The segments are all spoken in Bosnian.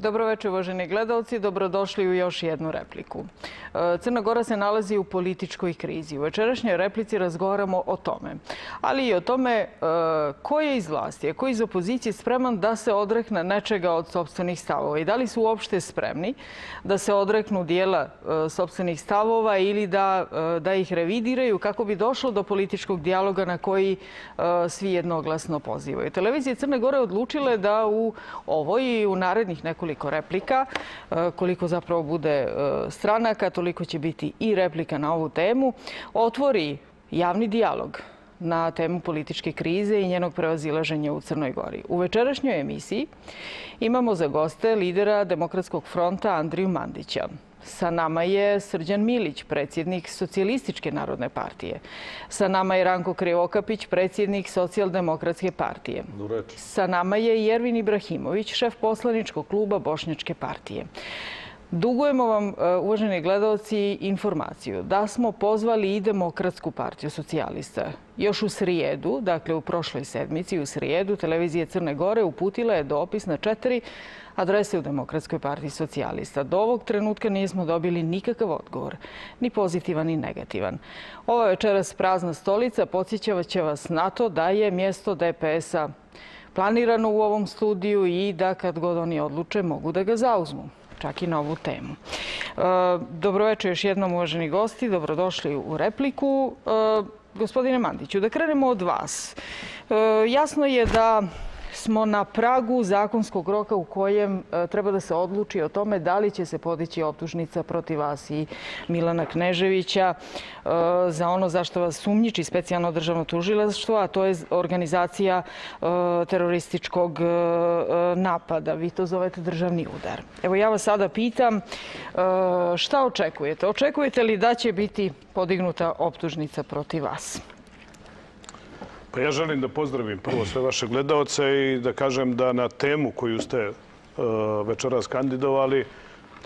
Dobroveče, uvaženi gledalci. Dobrodošli u još jednu repliku. Crna Gora se nalazi u političkoj krizi. U večerašnjoj replici razgovaramo o tome. Ali i o tome ko je iz vlasti, a ko je iz opozicije spreman da se odrekne nečega od sopstvenih stavova i da li su uopšte spremni da se odreknu dijela sopstvenih stavova ili da ih revidiraju kako bi došlo do političkog dijaloga na koji svi jednoglasno pozivaju. Televizija Crne Gore odlučile da u ovoj i u narednih nekoliko replika, koliko zapravo bude stranaka, toliko će biti i replika na ovu temu, otvori javni dijalog na temu političke krize i njenog prevazilaženja u Crnoj Gori. U večerašnjoj emisiji imamo za goste lidera Demokratskog fronta Andriju Mandića. Sa nama je Srđan Milić, predsjednik Socijalističke narodne partije. Sa nama je Ranko Krivokapić, predsjednik Socijaldemokratske partije. Sa nama je Jervin Ibrahimović, šef poslaničkog kluba Bošnjačke partije. Dugujemo vam, uvaženi gledalci, informaciju da smo pozvali i Demokratsku partiju socijalista. Još u srijedu, dakle u prošloj sedmici, u srijedu, televizija Crne Gore uputila je dopis na 4 adrese u Demokratskoj partiji socijalista. Do ovog trenutka nismo dobili nikakav odgovor, ni pozitivan ni negativan. Ova večeras prazna stolica podsjećavaće vas na to da je mjesto DPS-a planirano u ovom studiju i da kad god oni odluče mogu da ga zauzmu, čak i na ovu temu. Dobroveče još jednom, uvaženi gosti, dobrodošli u repliku. Gospodine Mandiću, da krenemo od vas. Jasno je da smo na pragu zakonskog roka u kojem treba da se odluči o tome da li će se podići optužnica protiv vas i Milana Kneževića za ono za što vas sumnjiči specijalno državno tužilaštvo, a to je organizacija terorističkog napada. Vi to zovete državni udar. Evo ja vas sada pitam šta očekujete? Očekujete li da će biti podignuta optužnica protiv vas? Pa ja želim da pozdravim prvo sve vaše gledaoce i da kažem da na temu koju ste večeras kandidovali,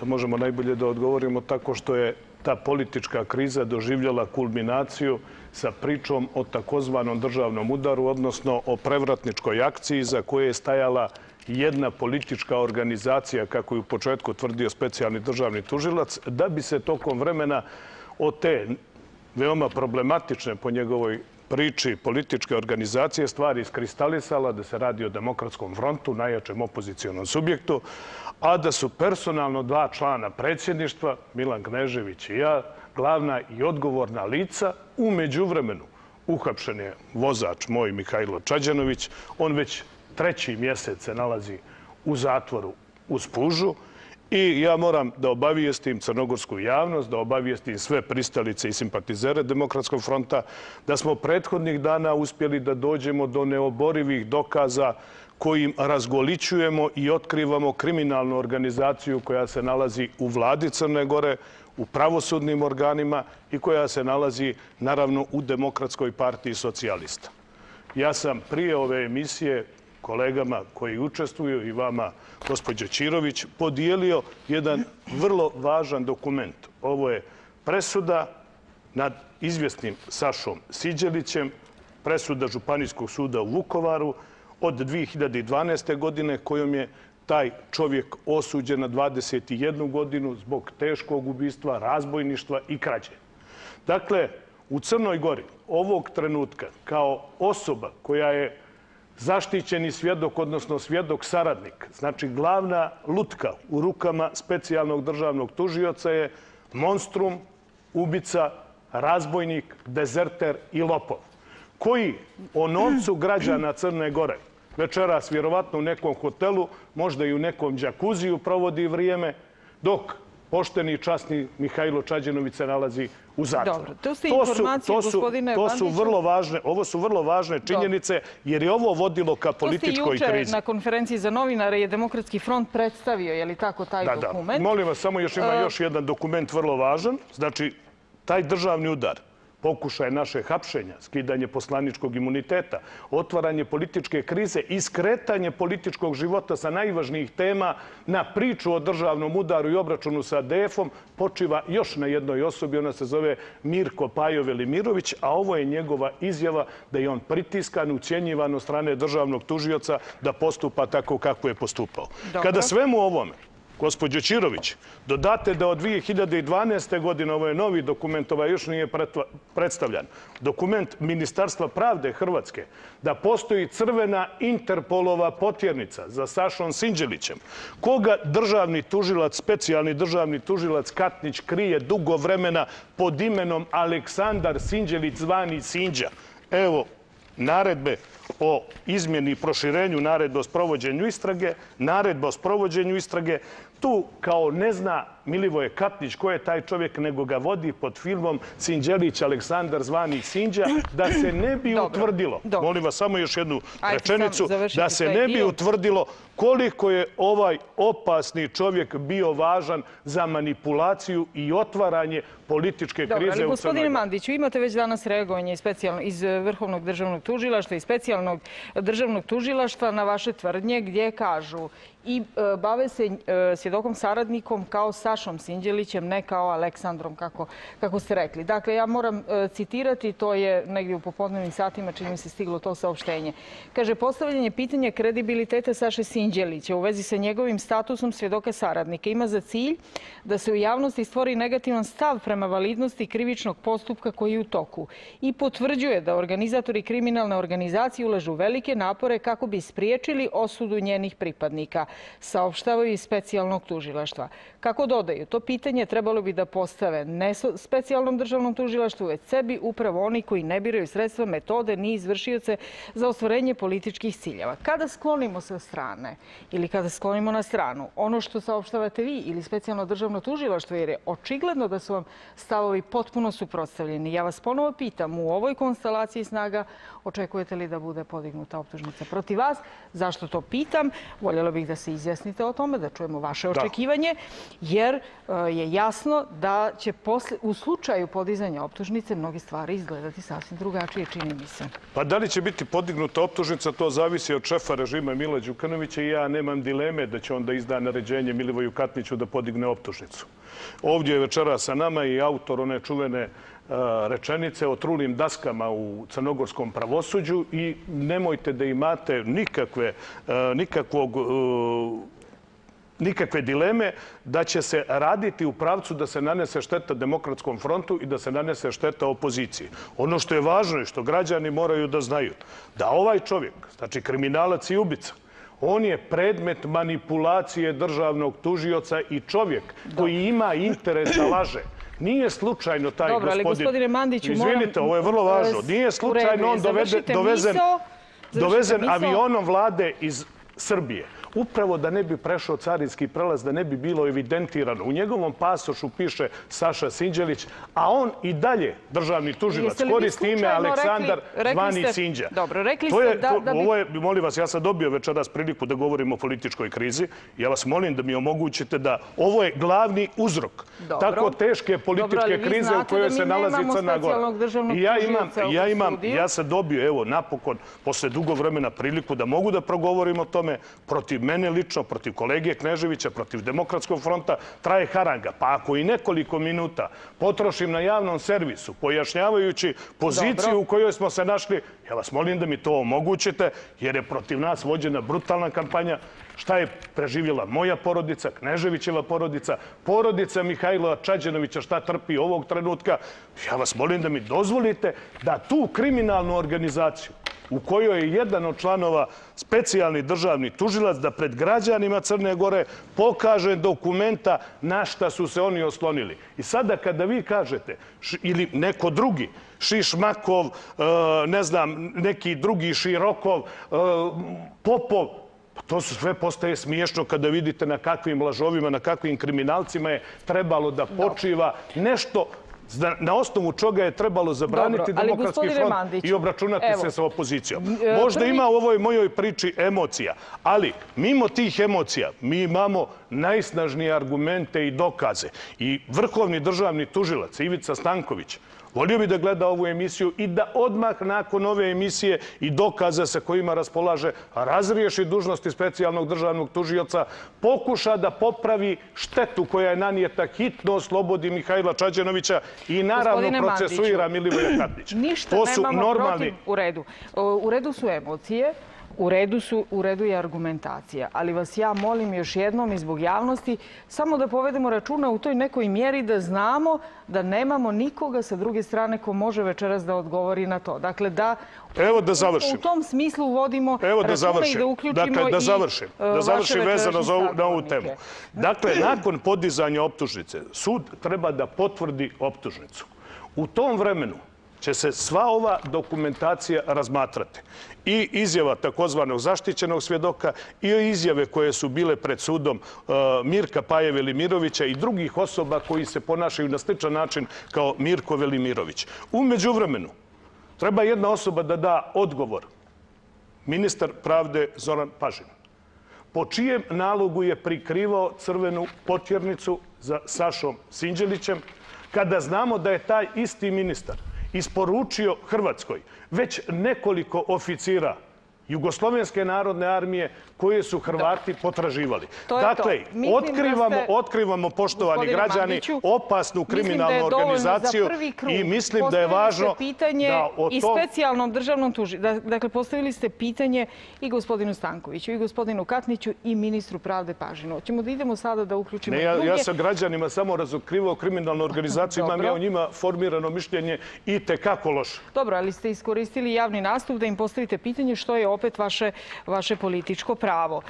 da možemo najbolje da odgovorimo tako što je ta politička kriza doživljala kulminaciju sa pričom o takozvanom državnom udaru, odnosno o prevratničkoj akciji za koje je stajala jedna politička organizacija, kako je u početku tvrdio specijalni državni tužilac, da bi se tokom vremena od te veoma problematične po njegovoj priči političke organizacije stvari iskristalisala da se radi o Demokratskom frontu, najjačem opozicionom subjektu, a da su personalno 2 člana predsjedništva, Milan Knežević i ja, glavna i odgovorna lica. U međuvremenu uhapšen je vozač moj Mihajlo Čađanović. On već 3. mjesec se nalazi u zatvoru u Spužu. I ja moram da obavijestim crnogorsku javnost, da obavijestim sve pristalice i simpatizere Demokratskog fronta, da smo prethodnih dana uspjeli da dođemo do neoborivih dokaza kojim razgolićujemo i otkrivamo kriminalnu organizaciju koja se nalazi u vladi Crne Gore, u pravosudnim organima i koja se nalazi, naravno, u Demokratskoj partiji socijalista. Ja sam prije ove emisije kolegama koji učestvuju i vama, gospođo Ćirović, podijelio jedan vrlo važan dokument. Ovo je presuda nad izvjesnim Sašom Siđelićem, presuda Županijskog suda u Vukovaru od 2012. godine kojom je taj čovjek osuđen na 21 godinu zbog teškog ubistva, razbojništva i krađe. Dakle, u Crnoj Gori ovog trenutka kao osoba koja je zaštićeni svjedok, odnosno svjedok saradnik, znači glavna lutka u rukama specijalnog državnog tužioca je monstrum, ubica, razbojnik, dezerter i lopov, koji o novcu građana Crne Gore večeras vjerovatno u nekom hotelu, možda i u nekom džakuziju provodi vrijeme, dok pošteni i časni Mihajlo Čađanović se nalazi u zatvoru. Dobro, to ste informacije, gospodine Mandiću. Ovo su vrlo važne činjenice, jer je ovo vodilo ka političkoj krizi. To ste juče na konferenciji za novinare je Demokratski front predstavio, je li tako, taj dokument? Da. Molim vas, samo ima još jedan dokument vrlo važan. Znači, taj državni udar pokušaj naše hapšenja, skidanje poslaničkog imuniteta, otvaranje političke krize i skretanje političkog života sa najvažnijih tema na priču o državnom udaru i obračunu sa ADF-om počiva još na jednoj osobi. Ona se zove Mirko Pajo Velimirović, a ovo je njegova izjava da je on pritiskan, ucjenjivan od strane državnog tužioca da postupa tako kako je postupao. Kada svemu ovome, gospođo Ćirović, dodate da od 2012. godine, ovo je novi dokument, ovaj još nije predstavljan, dokument Ministarstva pravde Hrvatske, da postoji crvena Interpolova potjernica za Sašom Sinđelićem, koga državni tužilac, specijalni državni tužilac Katnić krije dugo vremena pod imenom Aleksandar Sinđelić zvani Sinđa. Evo naredbe o izmjeni i proširenju naredbe o sprovođenju istrage, naredba o sprovođenju istrage. Tu kao ne zna Milivoje Katnić ko je taj čovjek, nego ga vodi pod filmom Sinđelić Aleksandar zvani Sinđa, da se ne bi utvrdilo, molim vas samo još jednu rečenicu, da se ne bi utvrdilo koliko je ovaj opasni čovjek bio važan za manipulaciju i otvaranje političke krize u Crnoj Gori. Gospodine Mandiću, imate već danas reagovanje iz Vrhovnog državnog tužilaštva i specijalnog državnog tužilaštva na vaše tvrdnje gdje kažu i bave se svjedokom saradnikom kao Sašom Sinđelićem, ne kao Aleksandrom, kako ste rekli. Dakle, ja moram citirati, to je negdje u popodnevnim satima, čini mi se stiglo to saopštenje. Kaže, postavljanje pitanja kredibiliteta Saše Sinđelića u vezi sa njegovim statusom svjedoka saradnika ima za cilj da se u javnosti stvori negativan stav prema validnosti krivičnog postupka koji je u toku i potvrđuje da organizatori kriminalne organizacije ulažu velike napore kako bi spriječili osudu njenih pripadnika, saopštavaju iz specijalnog tužilaštva. Kako dodaju, to pitanje trebalo bi da postave ne specijalnom državnom tužilaštvu, već sebi upravo oni koji ne biraju sredstva, metode ni izvršioce za ostvarenje političkih ciljeva. Kada sklonimo sa strane ili kada sklonimo na stranu ono što saopštavate vi ili specijalno državno tužilaštvo, jer je očigledno da su vam stavovi potpuno suprotstavljeni. Ja vas ponovo pitam, u ovoj konstelaciji snaga očekujete li da bude podignuta optužnica protiv vas? Zašto to pitam? Voljela bih da se izjasnite o tome, da čujemo vaše očekivanje, jer je jasno da će u slučaju podizanja optužnice mnogi stvari izgledati sasvim drugačije, čini mi se. Pa da li će biti podignuta optužnica, to zavisi od šefa režima Mila Đukanovića i ja nemam dileme da će on da izda naređenje Milivoju Katniću da podigne optužnicu. Ovdje je večera sa nama i autor one čuvene rečenice o trulim daskama u crnogorskom pravosuđu i nemojte da imate nikakve dileme da će se raditi u pravcu da se nanese šteta Demokratskom frontu i da se nanese šteta opoziciji. Ono što je važno i što građani moraju da znaju, da ovaj čovjek, znači kriminalac i ubica, on je predmet manipulacije državnog tužioca i čovjek koji ima interes da laže. Nije slučajno taj gospodin... Dobro, ali gospodine Mandiću, moram... Izvinite, ovo je vrlo važno. Nije slučajno on dovezen avionom vlade iz Srbije. Upravo da ne bi prešao carinski prelaz, da ne bi bilo evidentirano. U njegovom pasošu piše Saša Sinđelić, a on i dalje, državni tužilac, koristi ime Aleksandar zvani Sinđa. Dobro, rekli ste da bi... Molim vas, ja sam dobio večeras priliku da govorim o političkoj krizi. Ja vas molim da mi omogućite da ovo je glavni uzrok tako teške političke krize u kojoj se nalazi Crna Gora. I ja sam dobio, evo, napokon, posle dugo vremena priliku da mogu da progovorim o tome protiv mene lično, protiv kolege Kneževića, protiv Demokratskog fronta, traje haranga. Pa ako i nekoliko minuta potrošim na javnom servisu, pojašnjavajući poziciju u kojoj smo se našli, ja vas molim da mi to omogućite, jer je protiv nas vođena brutalna kampanja. Šta je preživjela moja porodica, Kneževićeva porodica, porodica Mihajla Čađenovića, šta trpi ovog trenutka. Ja vas molim da mi dozvolite da tu kriminalnu organizaciju u kojoj je jedan od članova specijalni državni tužilac da pred građanima Crne Gore pokaže dokumenta na šta su se oni oslonili. I sada kada vi kažete, ili neko drugi, Šišmakov, ne znam, neki drugi Širokov, Popov, to sve postaje smiješno kada vidite na kakvim lažovima, na kakvim kriminalcima je trebalo da počiva nešto na osnovu čega je trebalo zabraniti Demokratski front i obračunati se sa opozicijom. Možda ima u ovoj mojoj priči emocija, ali mimo tih emocija mi imamo najsnažnije argumente i dokaze. I vrhovni državni tužilac Ivica Stanković Volio bi da gleda ovu emisiju i da odmah nakon ove emisije i dokaza sa kojima raspolaže razriješi dužnosti specijalnog državnog tužioca, pokuša da popravi štetu koja je nanijeta, hitno oslobodi Mihajla Čađenovića i naravno procesuira Milivoja Katnića. Ništa nemamo protiv. U redu. U redu su emocije. U redu je argumentacija, ali vas ja molim još jednom i zbog javnosti samo da povedemo računa u toj nekoj mjeri da znamo da nemamo nikoga sa druge strane ko može večeras da odgovori na to. Dakle, da u tom smislu vodimo računa i da uključimo Da završim vezano na ovu temu. Dakle, nakon podizanja optužnice, sud treba da potvrdi optužnicu. U tom vremenu će se sva ova dokumentacija razmatrati. I izjava takozvanog zaštićenog svjedoka i izjave koje su bile pred sudom Mirka Paje Velimirovića i drugih osoba koji se ponašaju na sličan način kao Mirko Velimirović. U međuvremenu treba jedna osoba da da odgovor. Ministar pravde Zoran Pažin. Po čijem nalogu je prikrivao crvenu potjernicu za Sašom Sinđelićem, kada znamo da je taj isti ministar isporučio Hrvatskoj već nekoliko oficira Jugoslovenske narodne armije koje su Hrvati potraživali. Dakle, otkrivamo, poštovani građani, opasnu kriminalnu organizaciju i mislim da je važno da o i specijalnom državnom tužiocu. Dakle, postavili ste pitanje i gospodinu Stankoviću, i gospodinu Katniću, i ministru pravde Pažinu. Hoćemo da idemo sada da uključimo i druge? Ja sam građanima samo razotkrivao kriminalnu organizaciju, imam ja o njima formirano mišljenje i tekako loše. Dobro, ali ste iskoristili javni nastup da im postavite pitanje što je opet vaše političko pravo.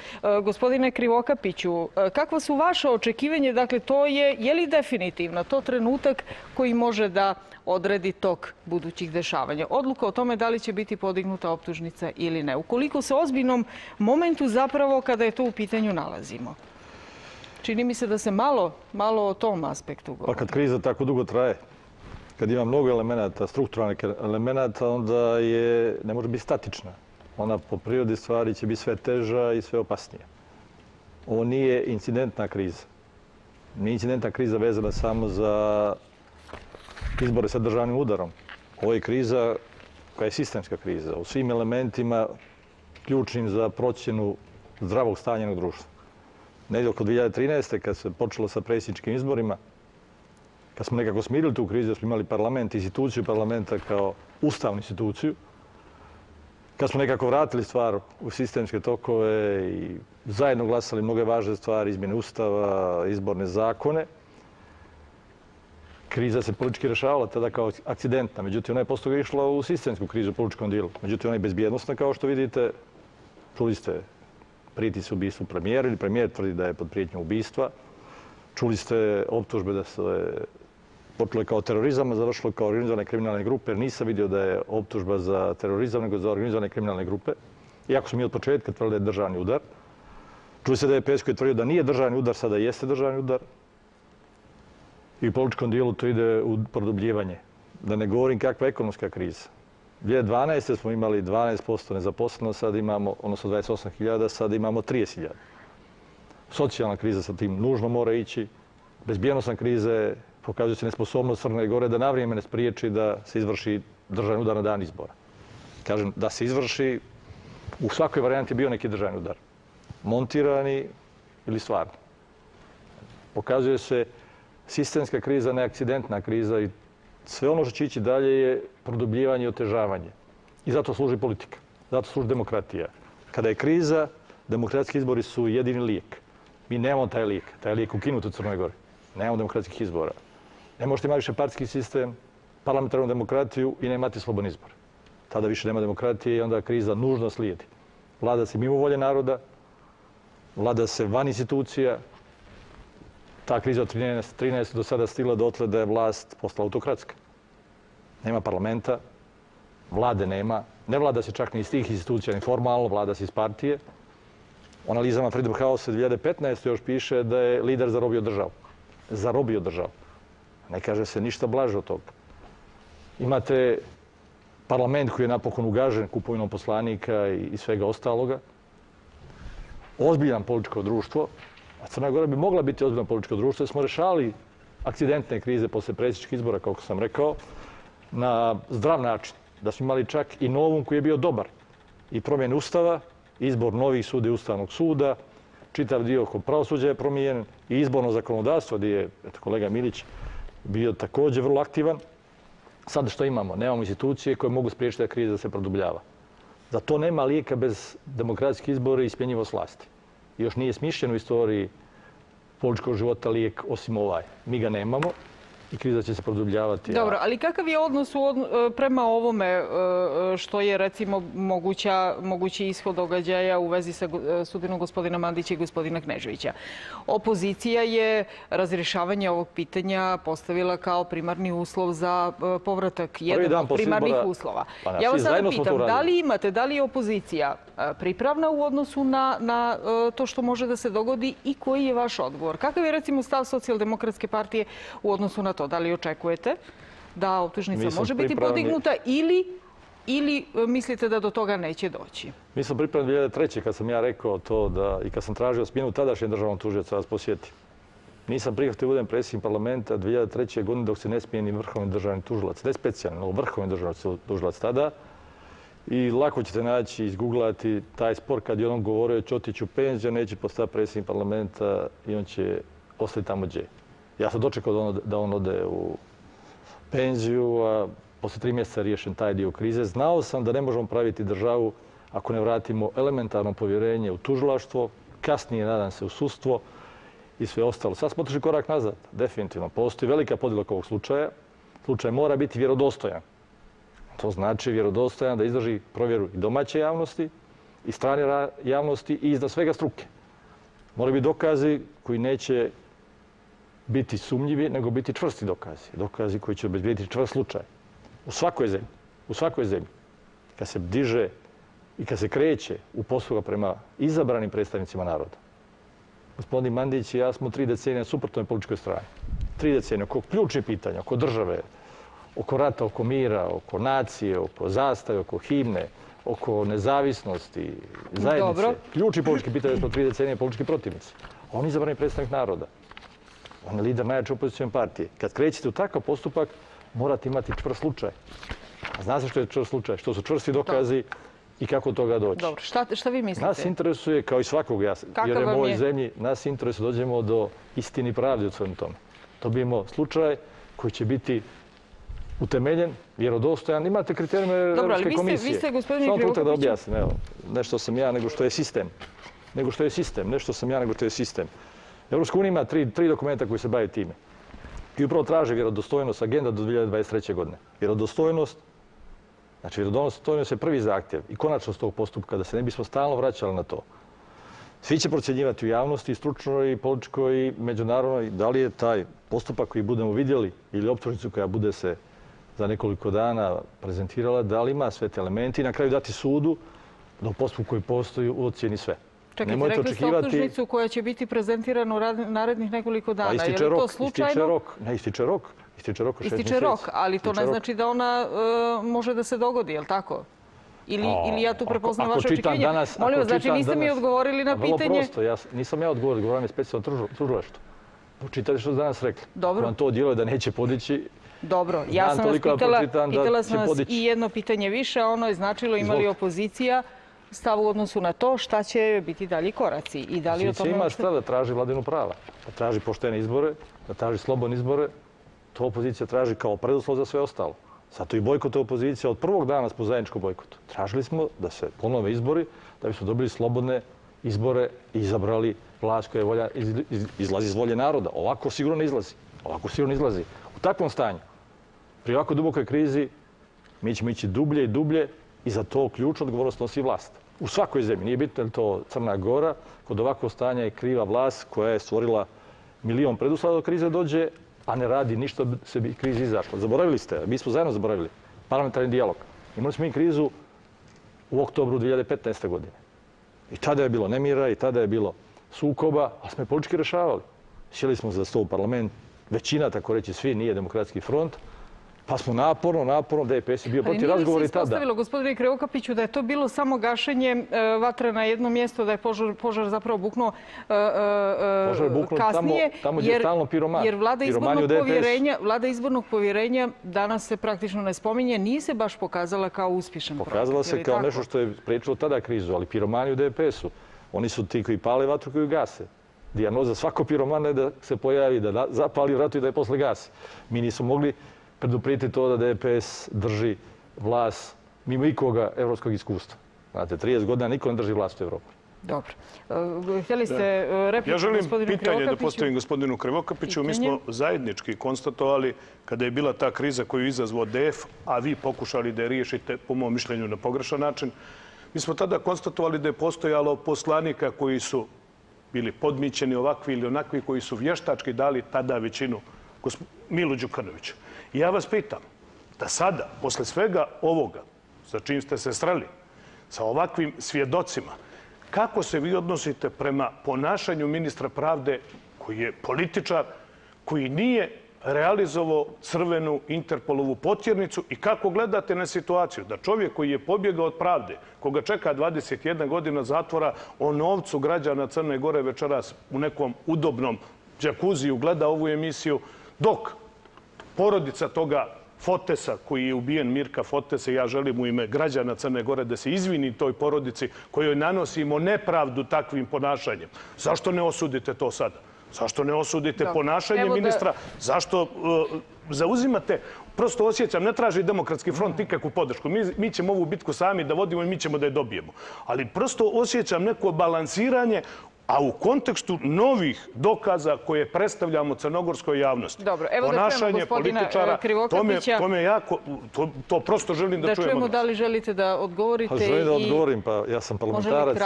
Gospodine Krivokapiću, kakva su vaše očekivanje? Dakle, to je li definitivno to trenutak koji može da odredi tok budućih dešavanja? Odluka o tome da li će biti podignuta optužnica ili ne. Ukoliko se ozbiljnom momentu zapravo kada je to u pitanju nalazimo. Čini mi se da se malo o tom aspektu govori. Pa kad kriza tako dugo traje, kad ima mnogo elemenata, strukturalnih elemenata, onda ne može biti statična. Ona po prirodi stvari će biti sve teža i sve opasnija. Ovo nije incidentna kriza. Nije incidentna kriza vezana samo za izbore sa državnim udarom. Ovo je kriza koja je sistemska kriza. U svim elementima ključnim za procjenu zdravog stanja jednog društva. Negdje oko 2013. kad se počelo sa predsjedničkim izborima, kad smo nekako smirili tu krizu, smo imali parlament, instituciju parlamenta kao ustavnu instituciju, kad smo nekako vratili stvar u sistemske tokove i zajedno glasali mnoge važne stvari, izmjene ustava, izborne zakone, kriza se politički rešavala tada kao akcidentna. Međutim, ona je posto išla u sistemsku krizu u političkom dijelu. Međutim, ona je bezbjednostna, kao što vidite. Čuli ste prijeti se ubistvu premijera ili premijer tvrdi da je pod prijetnjom ubistva. Čuli ste optužbe da se počelo kao terorizam, a završilo kao organizovane kriminalne grupe. Nisam vidio da je optužba za terorizam, nego za organizovane kriminalne grupe. Iako smo mi od početka tvrdili da je državni udar. Čuli se da je Pesko tvrdio da nije državni udar, sada jeste državni udar. I u političkom dijelu to ide u produbljivanje. Da ne govorim kakva je ekonomska kriza. 2012. smo imali 12% nezaposlenost, sad imamo, odnosno 28.000, sad imamo 30.000. Socijalna kriza sa tim nužno mora ići. Bezbjednostna kriza pokazuje se nesposobnost Crne Gore da na vrijeme ne spriječi da se izvrši državni udar na dan izbora. Kažem, da se izvrši, u svakoj varijanti je bio neki državni udar. Montirani ili stvarni. Pokazuje se sistemska kriza, ne akcidentna kriza i sve ono što će ići dalje je produbljivanje i otežavanje. I zato služi politika, zato služi demokratija. Kada je kriza, demokratski izbori su jedini lijek. Mi nemamo taj lijek ukinut u Crnoj Gori. Nemamo demokratskih izbora. Ne možete imati više partijski sistem, parlamentarnu demokratiju i ne imati slobodan izbor. Tada više nema demokratije i onda kriza nužno slijedi. Vlada se mimo volje naroda, vlada se van institucija. Ta kriza od 13. do sada stigla dotle da je vlast postala autokratska. Nema parlamenta, vlade nema, ne vlada se čak ni iz tih institucija, ni formalno, vlada se iz partije. U analizama Freedom House 2015. još piše da je lider zarobio državu. Zarobio državu. Ne kaže se ništa blaže od toga. Imate parlament koji je napokon ugažen kupovinom poslanika i svega ostaloga. Ozbiljan političko društvo. A Crna Gora bi mogla biti ozbiljno političko društvo jer smo rešali akcidentne krize posle predsjedničkih izbora, kako sam rekao. na zdrav način. Da smo imali čak i novum koji je bio dobar. I promjene Ustava, izbor novih sudija Ustavnog suda, čitav dio oko pravosuđa je promijenjen i izborno zakonodavstvo gdje je kolega Milić bio također vrlo aktivan. Sad što imamo? Nemamo institucije koje mogu spriječiti da kriza se produbljava. Za to nema lijeka bez demokratskih izbora i smjenjivost vlasti. Još nije smišljen u istoriji političkog života lijek osim ovaj. Mi ga nemamo i kriza će se produbljavati. Dobro, ali kakav je odnos prema ovome što je recimo mogući ishod događaja u vezi sa sudbinom gospodina Mandića i gospodina Kneževića? Opozicija je razrješavanje ovog pitanja postavila kao primarni uslov za povratak, jedan od primarnih uslova. Ja vas sada pitam, da li je opozicija pripravna u odnosu na to što može da se dogodi i koji je vaš odgovor? Kakav je recimo stav Socijaldemokratske partije u odnosu na to? Da li očekujete da optužnica može biti podignuta ili mislite da do toga neće doći? Mi smo pripravni 2003. kad sam ja rekao to i kad sam tražio smjenu tadašnjeg državnog tužioca, vas posjeti. Nisam prihvatio da budem predsjednik parlamenta 2003. godine dok se ne smijeni vrhovni državni tužilac. Ne specijalno, nego vrhovni državni tužilac tada. I lako ćete naći, izgooglati taj spor kad je on govorio će otići u penziju, neće postati predsjednik parlamenta i on će ostati tamo gdje. Ja sam dočekao da on ode u penziju, a poslije 3 mjeseca riješen taj dio krize. Znao sam da ne možemo praviti državu ako ne vratimo elementarno povjerenje u tužilaštvo, kasnije, nadam se, u sudstvo i sve ostalo. Sad smo otišli korak nazad, definitivno. Postoji velika podjela ovog slučaja. Slučaj mora biti vjerodostojan. To znači vjerodostojan da izdrži provjeru i domaće javnosti, i strane javnosti i iznad svega struke. Moraju biti dokazi koji neće biti sumnjivi, nego biti čvrsti dokazi. Dokazi koji će obezbijediti čvrst slučaj. U svakoj zemlji, kad se diže i kad se kreće u postupak prema izabranim predstavnicima naroda. Gospodin Mandić i ja smo 3 decenije na suprotnoj političkoj strani. 3 decenije oko ključnih pitanja, oko države, oko rata, oko mira, oko nacije, oko zastave, oko himne, oko nezavisnosti, zajednice. Dobro. Ključni politički pitanja smo 3 decenije politički protivnici. On je izabrani predstavnik naroda. On je lider najjače opozicijone partije. Kad krećete u takav postupak, morate imati čvrst slučaj. A zna se što je čvrst slučaj, što su čvrsti dokazi i kako od toga doći. Dobro, šta vi mislite? Nas interesuje, kao i svakog, jer je u ovoj zemlji, nas interesuje da dođemo do istini i pravde u svemu tome. Dobijemo slučaj koji će biti utemeljen, vjerodostojan. Imate kriterijume Europske komisije. Vi ste, gospodine Krivokapiću... Samo da Krivokapiću... objasnim, evo, nešto sam ja nego što je sistem. Nešto sam ja nego što je sistem. Europska unija ima 3 dokumenta koji se bave time. I upravo traže vjerodostojnost agenda do 2023. godine. Vjerodostojnost je prvi zahtjev i konačnost tog postupka, da se ne bismo stalno vraćali na to. Svi će procjenjivati u javnosti, stručnoj, i političkoj, i međunarodnoj, da li je taj postupak koji budemo vidjeli ili optužnicu koja bude se za nekoliko dana prezentirala, da li ima sve te elementi i na kraju dati sudu da u postupku koji postoji u ocjeni sve. Čekajte, rekli ste optužnicu koja će biti prezentirana u narednih nekoliko dana. Ističe rok. Ističe rok, ali to ne znači da ona može da se dogodi, je li tako? Ili ja tu prepoznam vaše očekivanje? Molim vas, znači niste mi odgovorili na pitanje... Vrlo prosto, nisam ja odgovorio mi specijalno tužilaštvo. Pročitajte što ste danas rekli. Dobro. Vam to djeluje da neće podići... Dobro, ja sam vas pitala sam vas i jedno pitanje više, a ono je značilo ima li opozicija stav u odnosu na to šta će biti dalji koraci i da li o tome... Opozicija ima stav da traži vladinu prava, da traži poštene izbore, da traži slobodne izbore. To opozicija traži kao preduslov za sve ostalo. Zato i bojkot opozicija od prvog dana smo zajedničko bojkotu. Tražili smo da se ponove izbori, da bismo dobili slobodne izbore i izabrali vlast koja izlazi iz volje naroda. Ovako sigurno ne izlazi. U takvom stanju, pri ovako dubokoj krizi, mi ćemo ići dublje i dublje i za to ključnu odgovornost nosi vlast. U svakoj zemlji, nije bitno je to Crna Gora, kod ovakvog stanja je kriva vlast koja je stvorila milion preduslova do krize dođe, a ne radi ništa da se bi krizi izašla. Zaboravili ste, mi smo zajedno zaboravili, parlamentarni dijalog. Imali smo mi krizu u oktobru 2015. godine. I tada je bilo nemira, i tada je bilo sukoba, ali smo je politički rešavali. Sjeli smo za stol u parlament, većina, tako reći svi, nije demokratski front, Pa smo naporno, DPS je bio protiv razgovora i tada. Nije li se ispostavilo, gospodine Krivokapiću, da je to bilo samo gašenje vatre na jedno mjesto, da je požar zapravo buknuo kasnije? Tamo gdje je stalno piroman. Jer vlada izbornog povjerenja danas se praktično ne spominje, nije se baš pokazala kao uspješan projekt. Pokazala se kao nešto što je spriječilo tada krizu, ali piromani u DPS-u, oni su ti koji pale vatru, koji gase. Dijagnoza svakog piromana je da se pojavi, da zapali vratu i da je posle gasi. Mi nismo mogli preduprijeti to da DPS drži vlast mimo ikoga evropskog iskustva. Znate, 30 godina niko ne drži vlast u Evropi. Dobro. Htjeli ste repliku Ja želim gospodinu pitanje da Krivokapiću? postavim gospodinu Krivokapiću. Mi smo zajednički konstatovali kada je bila ta kriza koju je izazvao DF, a vi pokušali da je riješite, po mom mišljenju, na pogrešan način. Mi smo tada konstatovali da je postojalo poslanika koji su bili podmićeni ovakvi ili onakvi, koji su vještački dali tada većinu Milu Đukanoviću. I ja vas pitam da sada, posle svega ovoga, sa čim ste se sreli, sa ovakvim svjedocima, kako se vi odnosite prema ponašanju ministra pravde koji je političar, koji nije realizovao crvenu Interpolovu potjernicu i kako gledate na situaciju da čovjek koji je pobjegao od pravde, koga čeka 21 godina zatvora, o novcu građana Crne Gore večeras u nekom udobnom džakuziju gleda ovu emisiju, dok porodica toga Fotesa, koji je ubijen, Mirka Fotesa, ja želim u ime građana Crne Gore da se izvini toj porodici kojoj nanosimo nepravdu takvim ponašanjem. Zašto ne osudite to sada? Zašto ne osudite ponašanje ministra? Zašto zauzimate? Prosto osjećam, ne traži Demokratski front nikakvu podršku. Mi ćemo ovu bitku sami da vodimo i mi ćemo da je dobijemo. Ali prosto osjećam neko balansiranje, a u kontekstu novih dokaza koje predstavljamo crnogorskoj javnosti. Dobro, evo da čujemo gospodina Krivokapića. To prosto želim da čujemo. Da čujemo da li želite da odgovorite. Pa želim da odgovorim, pa ja sam parlamentarac,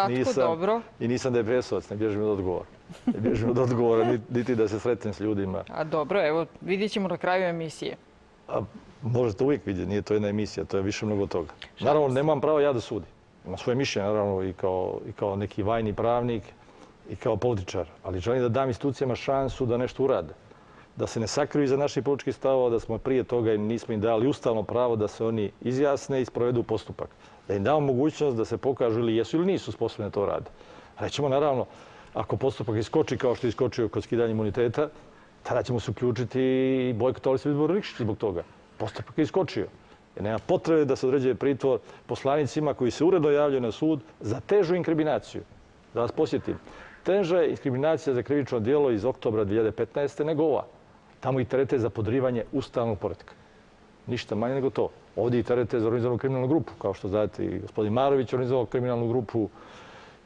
i nisam DPS-ovac, ne bježim od odgovora. Ne bježim od odgovora, niti da se sretnem s ljudima. A dobro, evo, vidjet ćemo na kraju emisije. Možete uvijek vidjeti, nije to jedna emisija, to je više mnogo toga. Naravno, nemam pravo ja da sudim. Imam svoje mišljenje, naravno, i kao neki vajni pravnik, i kao političar, ali želim da dam institucijama šansu da nešto urade. Da se ne sakriju iza naših političkih stavova, da smo prije toga im nismo im dali ustavno pravo da se oni izjasne i sprovedu postupak. Da im damo mogućnost da se pokažu ili jesu ili nisu sposobni da to rade. Rećemo, naravno, ako postupak iskoči kao što je iskočio kod skidanja imuniteta, tada ćemo se uključiti i bojkotovali se izbor Nikšića zbog toga. Postupak je iskočio. Jer nema potrebe da se određuje pritvor poslanicima koji se uredno javljaju na sud za težu inkriminaciju. Da vas posjetim. Teža je inkriminacija za krivično djelo iz oktobra 2015. nego ova. Tamo i terete za podrivanje ustavnog poretka. Ništa manje nego to. Ovdje i terete za organizovanu kriminalnu grupu. Kao što znate, i gospodin Marović organizovao kriminalnu grupu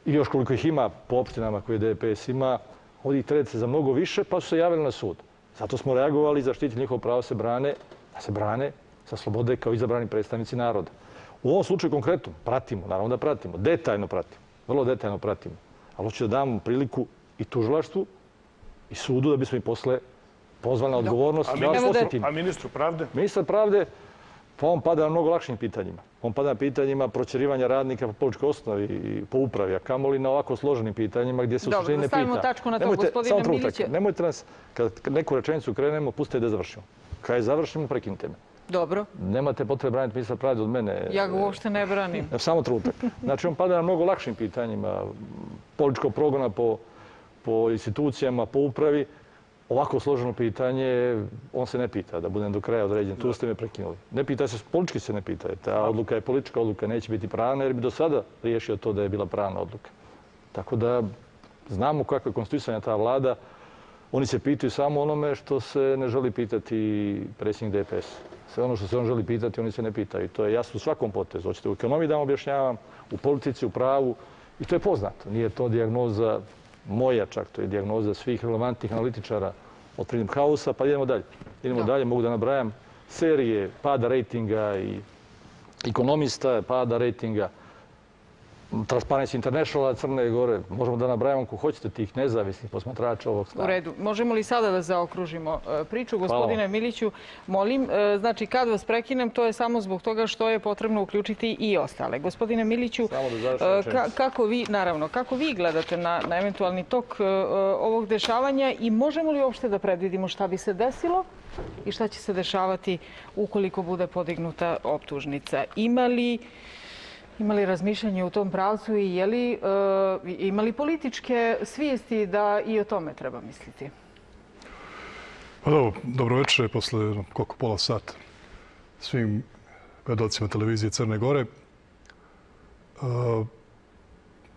i još koliko ih ima po opštinama koje DPS ima. Ovdje i terete za mnogo više, pa su se javili na sud. Zato smo reagovali i zaštitili njihovo pravo da se brane sa slobode kao izabrani predstavnici naroda. U ovom slučaju konkretno pratimo, naravno da pratimo, detaljno pratimo, vrlo detaljno pratimo. Ali hoću da dam priliku i tužilaštvu i sudu da bismo i posle pozvali na odgovornost. A ministru pravde? Ministar pravde, pa on pada na mnogo lakšim pitanjima. On pada na pitanjima proćerivanja radnika po političkoj osnovi i po upravi, a kamoli na ovako složenim pitanjima gdje se u suštini ne pita. Dobro, da stavimo tačku na to, gospodine Miliće. Nemojte nas, kad neku rečenicu krenemo, pustite da završimo. Kad je završimo, prekinite me. Dobro. Nemate potrebe braniti ministra pravde od mene. Ja ga uopšte ne branim. Samo trenutak. Znači, on pada na mnogo lakšim pitanjima. Političkog progona po institucijama, po upravi. Ovako složeno pitanje, on se ne pita, da budem do kraja određen. Tu ste me prekinuli. Ne pita se, politički se ne pita. Ta odluka je politička odluka, neće biti pravna, jer bi do sada riješio to da je bila pravna odluka. Tako da znamo kako je konstituisana ta vlada. Oni se pitaju samo onome što se ne želi pitati predsjednik DPS. Sve ono što se on želi pitati, oni se ne pitaju. To je jasno u svakom potezu. Hoćete u ekonomiji da vam objašnjavam, u politici, u pravu. I to je poznato. Nije to dijagnoza moja čak, to je dijagnoza svih relevantnih analitičara od Freedom House-a, pa idemo dalje. Idemo dalje, mogu da nabrajam serije pada rejtinga i ekonomista, pada rejtinga Transparency Internationala Crne Gore. Možemo da nabrajamo ako hoćete tih nezavisnih posmatrača ovog stanja. U redu. Možemo li sada da zaokružimo priču? Gospodine Miliću, molim, znači kad vas prekinem, to je samo zbog toga što je potrebno uključiti i ostale. Gospodine Miliću, kako vi gledate na eventualni tok ovog dešavanja i možemo li uopšte da predvidimo šta bi se desilo i šta će se dešavati ukoliko bude podignuta optužnica. Ima li razmišljanje u tom pravcu i ima li političke svijesti da i o tome treba misliti? Pa dobro večer, posle pola sata svim gledalcima televizije Crne Gore.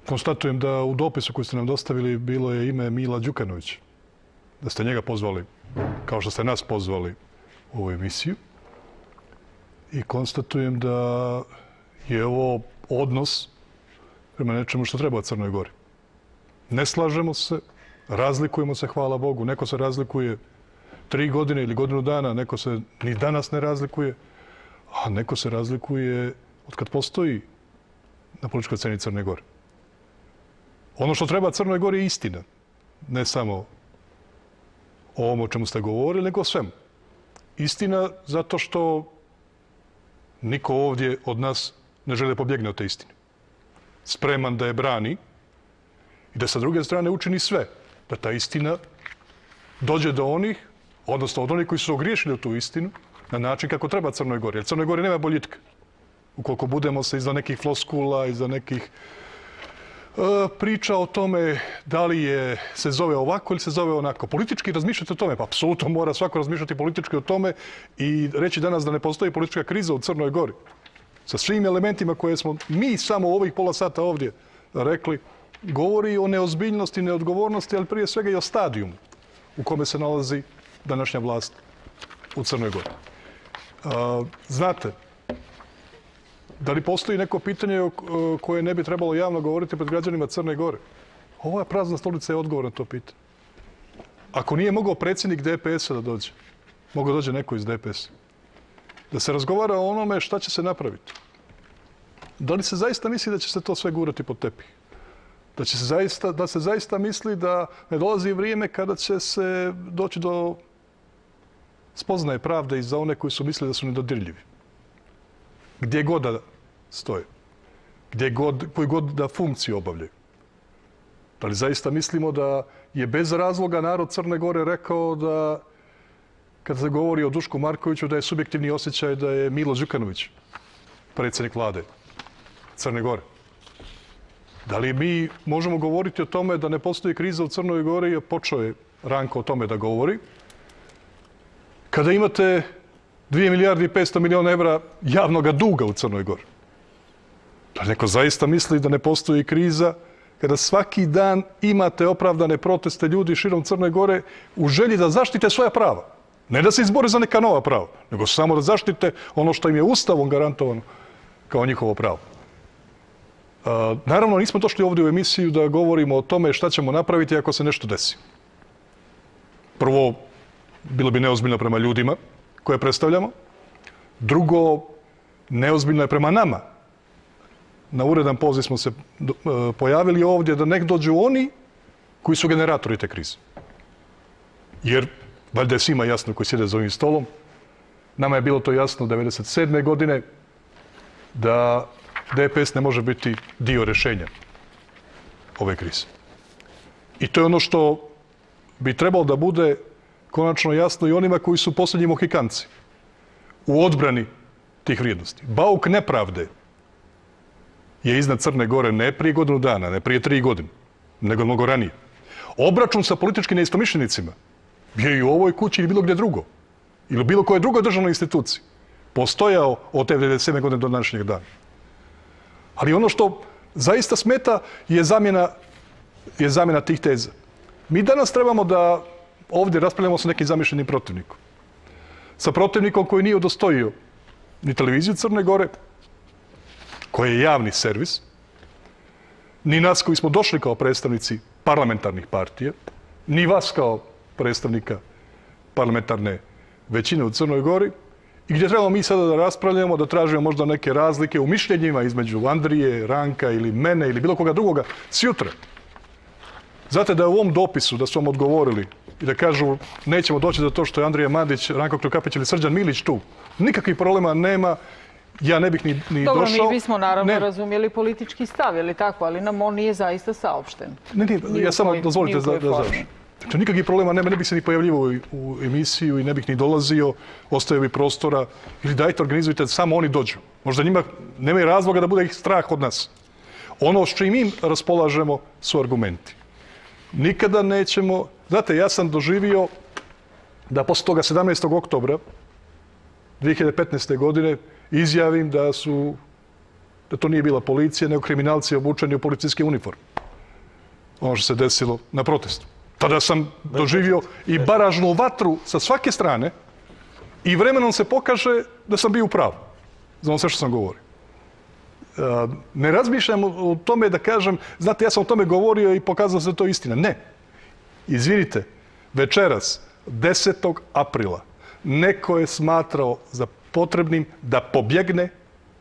Konstatujem da u dopisu koji ste nam dostavili bilo je ime Mila Đukanovića. Da ste njega pozvali, kao što ste nas pozvali u ovu emisiju. I konstatujem da je ovo odnos prema nečemu što treba Crnoj Gori. Ne slažemo se, razlikujemo se, hvala Bogu. Neko se razlikuje 3 godine ili godinu dana, neko se ni danas ne razlikuje, a neko se razlikuje od kad postoji na političkoj sceni Crne Gore. Ono što treba Crnoj Gori je istina. Ne samo o ovom o čemu ste govorili, nego o svemu. Istina zato što niko ovdje od nas ne želi pobjegne od te istine. Spreman da je brani i da sa druge strane učini sve da ta istina dođe do onih, odnosno od onih koji su ogriješili tu istinu, na način kako treba Crnoj Gori. Jer Crnoj Gori nema boljitka. Ukoliko budemo se iza nekih floskula, iza nekih priča o tome da li se zove ovako ili se zove onako. Politički razmišljati o tome, pa apsolutno mora svako razmišljati politički o tome i reći danas da ne postoji politička kriza u Crnoj Gori. Sa svim elementima koje smo mi samo u ovih pola sata ovdje rekli, govori o neozbiljnosti, neodgovornosti, ali prije svega i o stadijumu u kome se nalazi današnja vlast u Crnoj Gori. Znate, da li postoji neko pitanje o koje ne bi trebalo javno govoriti pred građanima Crne Gore? Ova prazna stolica je odgovor na to pitanje. Ako nije mogao predsjednik DPS-a da dođe, mogao dođe neko iz DPS-a. Da se razgovara o onome šta će se napraviti. Da li se zaista misli da će se to sve gurati pod tepih? Da se zaista misli da ne dolazi vrijeme kada će se doći do spoznaje pravde i za one koji su mislili da su nedodirljivi. Gdje god da stoje. Koji god da funkciju obavljaju. Da li zaista mislimo da je bez razloga narod Crne Gore rekao da kada se govori o Dušku Markoviću da je subjektivni osjećaj da je Milo Đukanović predsjednik vlade Crne Gore? Da li mi možemo govoriti o tome da ne postoji kriza u Crnoj Gori, a počeo je Ranko o tome da govori, kada imate 2 milijarde i 500 miliona evra javnog duga u Crnoj Gori? Da neko zaista misli da ne postoji kriza kada svaki dan imate opravdane proteste ljudi širom Crne Gore u želji da zaštite svoja prava? Ne da se izbore za neka nova prava, nego samo da zaštite ono što im je Ustavom garantovano kao njihovo pravo. Naravno, nismo došli ovdje u emisiju da govorimo o tome šta ćemo napraviti ako se nešto desi. Prvo, bilo bi neozbiljno prema ljudima koje predstavljamo. Drugo, neozbiljno je prema nama. Na uredan poziv smo se pojavili ovdje da nek dođu oni koji su generatori te krize. Jer, valjda je svima jasno koji sjede za ovim stolom, nama je bilo to jasno 1997. godine da DPS ne može biti dio rješenja ove krize. I to je ono što bi trebalo da bude konačno jasno i onima koji su posljednji mohikanci u odbrani tih vrijednosti. Bauk nepravde je iznad Crne Gore ne prije godinu dana, ne prije 3 godine, nego mnogo ranije. Obračun sa političkim neistomišljenicima je i u ovoj kući ili bilo gdje drugo, ili bilo koje drugoj državnoj instituciji postojao od te 1997. godine do današnjeg dana. Ali ono što zaista smeta je zamjena tih teza. Mi danas trebamo da ovdje raspravljamo sa nekim zamišljenim protivnikom. Sa protivnikom koji nije udostojio ni televiziju Crne Gore, koji je javni servis, ni nas koji smo došli kao predstavnici parlamentarnih partija, ni vas kao predstavnika parlamentarne većine u Crnoj Gori, i gdje trebamo mi sada da raspravljamo, da tražimo možda neke razlike u mišljenjima između Andrije, Ranka ili mene ili bilo koga drugoga sjutra. Znate da je u ovom dopisu, da su vam odgovorili i da kažu nećemo doći do to što je Andrija Mandić, Ranko Krivokapić ili Srđan Milić tu. Nikakvih problema nema, ja ne bih ni došao. Dobro, mi bismo naravno razumjeli politički stav, ili tako, ali nam on nije zaista saopšten. Ja samo dozvolite da završim. Dakle, nikakvih problema nema, ne bih se ni pojavljivao u emisiju i ne bih ni dolazio, ostavio bi prostora ili dajte, organizujte, samo oni dođu. Možda njima nemaju razloga da bude ih strah od nas. Ono s čim im raspolažemo su argumenti. Nikada nećemo... Znate, ja sam doživio da posle toga 17. oktobra 2015. godine izjavim da to nije bila policija, nego kriminalci obučeni u policijske uniforme. Ono što se desilo na protestu. Tada sam doživio i baražnu vatru sa svake strane i vremenom se pokaže da sam bio u pravu. Znam sve što sam govorio. Ne razmišljam o tome da kažem, znate, ja sam o tome govorio i pokazao se da to istina. Ne. Izvinite, večeras, 10. aprila, neko je smatrao za potrebnim da pobjegne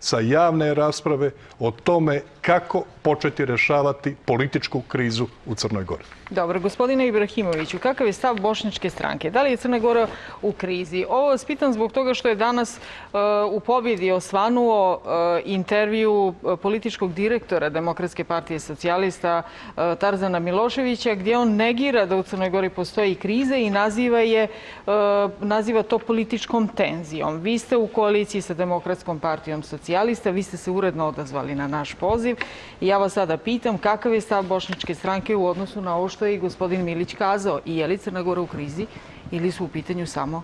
sa javne rasprave o tome kako početi rešavati političku krizu u Crnoj Gori. Dobro, gospodine Ibrahimoviću, kakav je stav Bošnjačke stranke? Da li je Crna Gora u krizi? Ovo vas pitam zbog toga što je danas u pobjedi osvanuo intervju političkog direktora Demokratske partije socijalista Tarzana Miloševića, gdje on negira da u Crnoj Gori postoji kriza i naziva to političkom tenzijom. Vi ste u koaliciji sa Demokratskom partijom socijalista, vi ste se uredno odazvali na naš poziv i ja vas sada pitam kakav je stav Bošnjačke stranke u odnosu na ovo što je i gospodin Milić kazao, i je li Crna Gora u krizi ili su u pitanju samo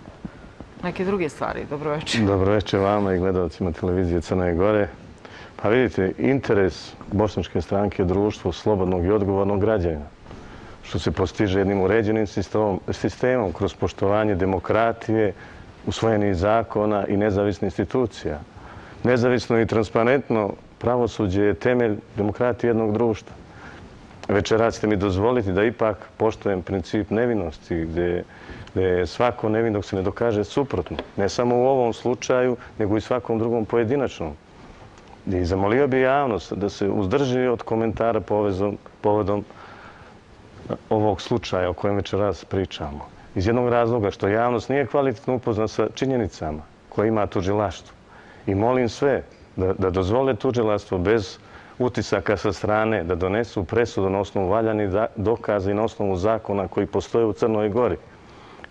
neke druge stvari? Dobroveče. Dobroveče vama i gledalcima televizije Crne Gore. Pa vidite, interes Bošnjačke stranke je društvo slobodnog i odgovornog građana, što se postiže jednim uređenim sistemom kroz poštovanje demokratije, usvojenih zakona i nezavisnih institucija. Nezavisno i transparentno pravosuđe je temelj demokratije jednog društva. Večeras ćete mi dozvoliti da ipak poštujem princip nevinosti, gdje je svako nevin dok se ne dokaže suprotno. Ne samo u ovom slučaju, nego i svakom drugom pojedinačnom. I zamolio bi javnost da se uzdrži od komentara povodom ovog slučaja o kojem večeras pričamo. Iz jednog razloga što javnost nije kvalitetno upoznata sa činjenicama koje ima tužilaštvo. I molim sve da dozvole tužilaštvo bez utisaka sa strane, da donesu presudu na osnovu valjanih dokaza i na osnovu zakona koji postoje u Crnoj Gori.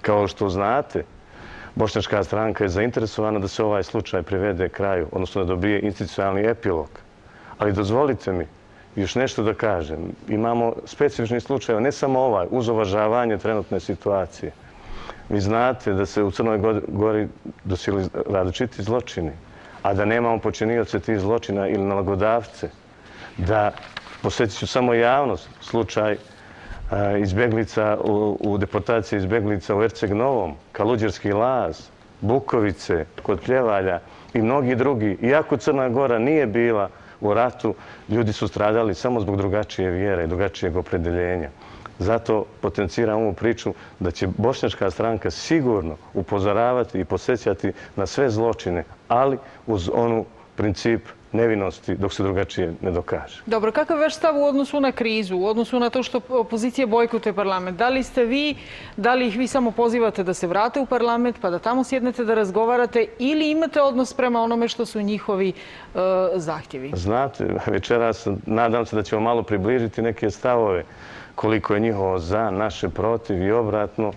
Kao što znate, Bošnjačka stranka je zainteresovana da se ovaj slučaj privede kraju, odnosno da dobije institucionalni epilog. Ali dozvolite mi još nešto da kažem. Imamo specifični slučaj, ne samo ovaj, uz uvažavanje trenutne situacije. Vi znate da se u Crnoj Gori dosili različiti zločini, a da nemamo počinioce tih zločina ili nalogodavce. Da, posjetit ću samo javnost, slučaj izbjeglica u deportaciji izbjeglica u Erceg Novom, Kaluđerski Laz, Bukovice, kod Pljevalja i mnogi drugi. Iako Crna Gora nije bila u ratu, ljudi su stradali samo zbog drugačije vjere i drugačijeg opredeljenja. Zato potenciram ovu priču da će Bošnjačka stranka sigurno upozoravati i podsjećati na sve zločine, ali uz onu princip nevinosti dok se drugačije ne dokaže. Dobro, kakav je vaš stav u odnosu na krizu, u odnosu na to što opozicija bojkotuje parlament? Da li ih vi samo pozivate da se vrate u parlament pa da tamo sjednete da razgovarate ili imate odnos prema onome što su njihovi zahtjevi? Znate, večeras nadam se da ćemo malo približiti neke stavove koliko je njihovo za, naše protiv i obratno.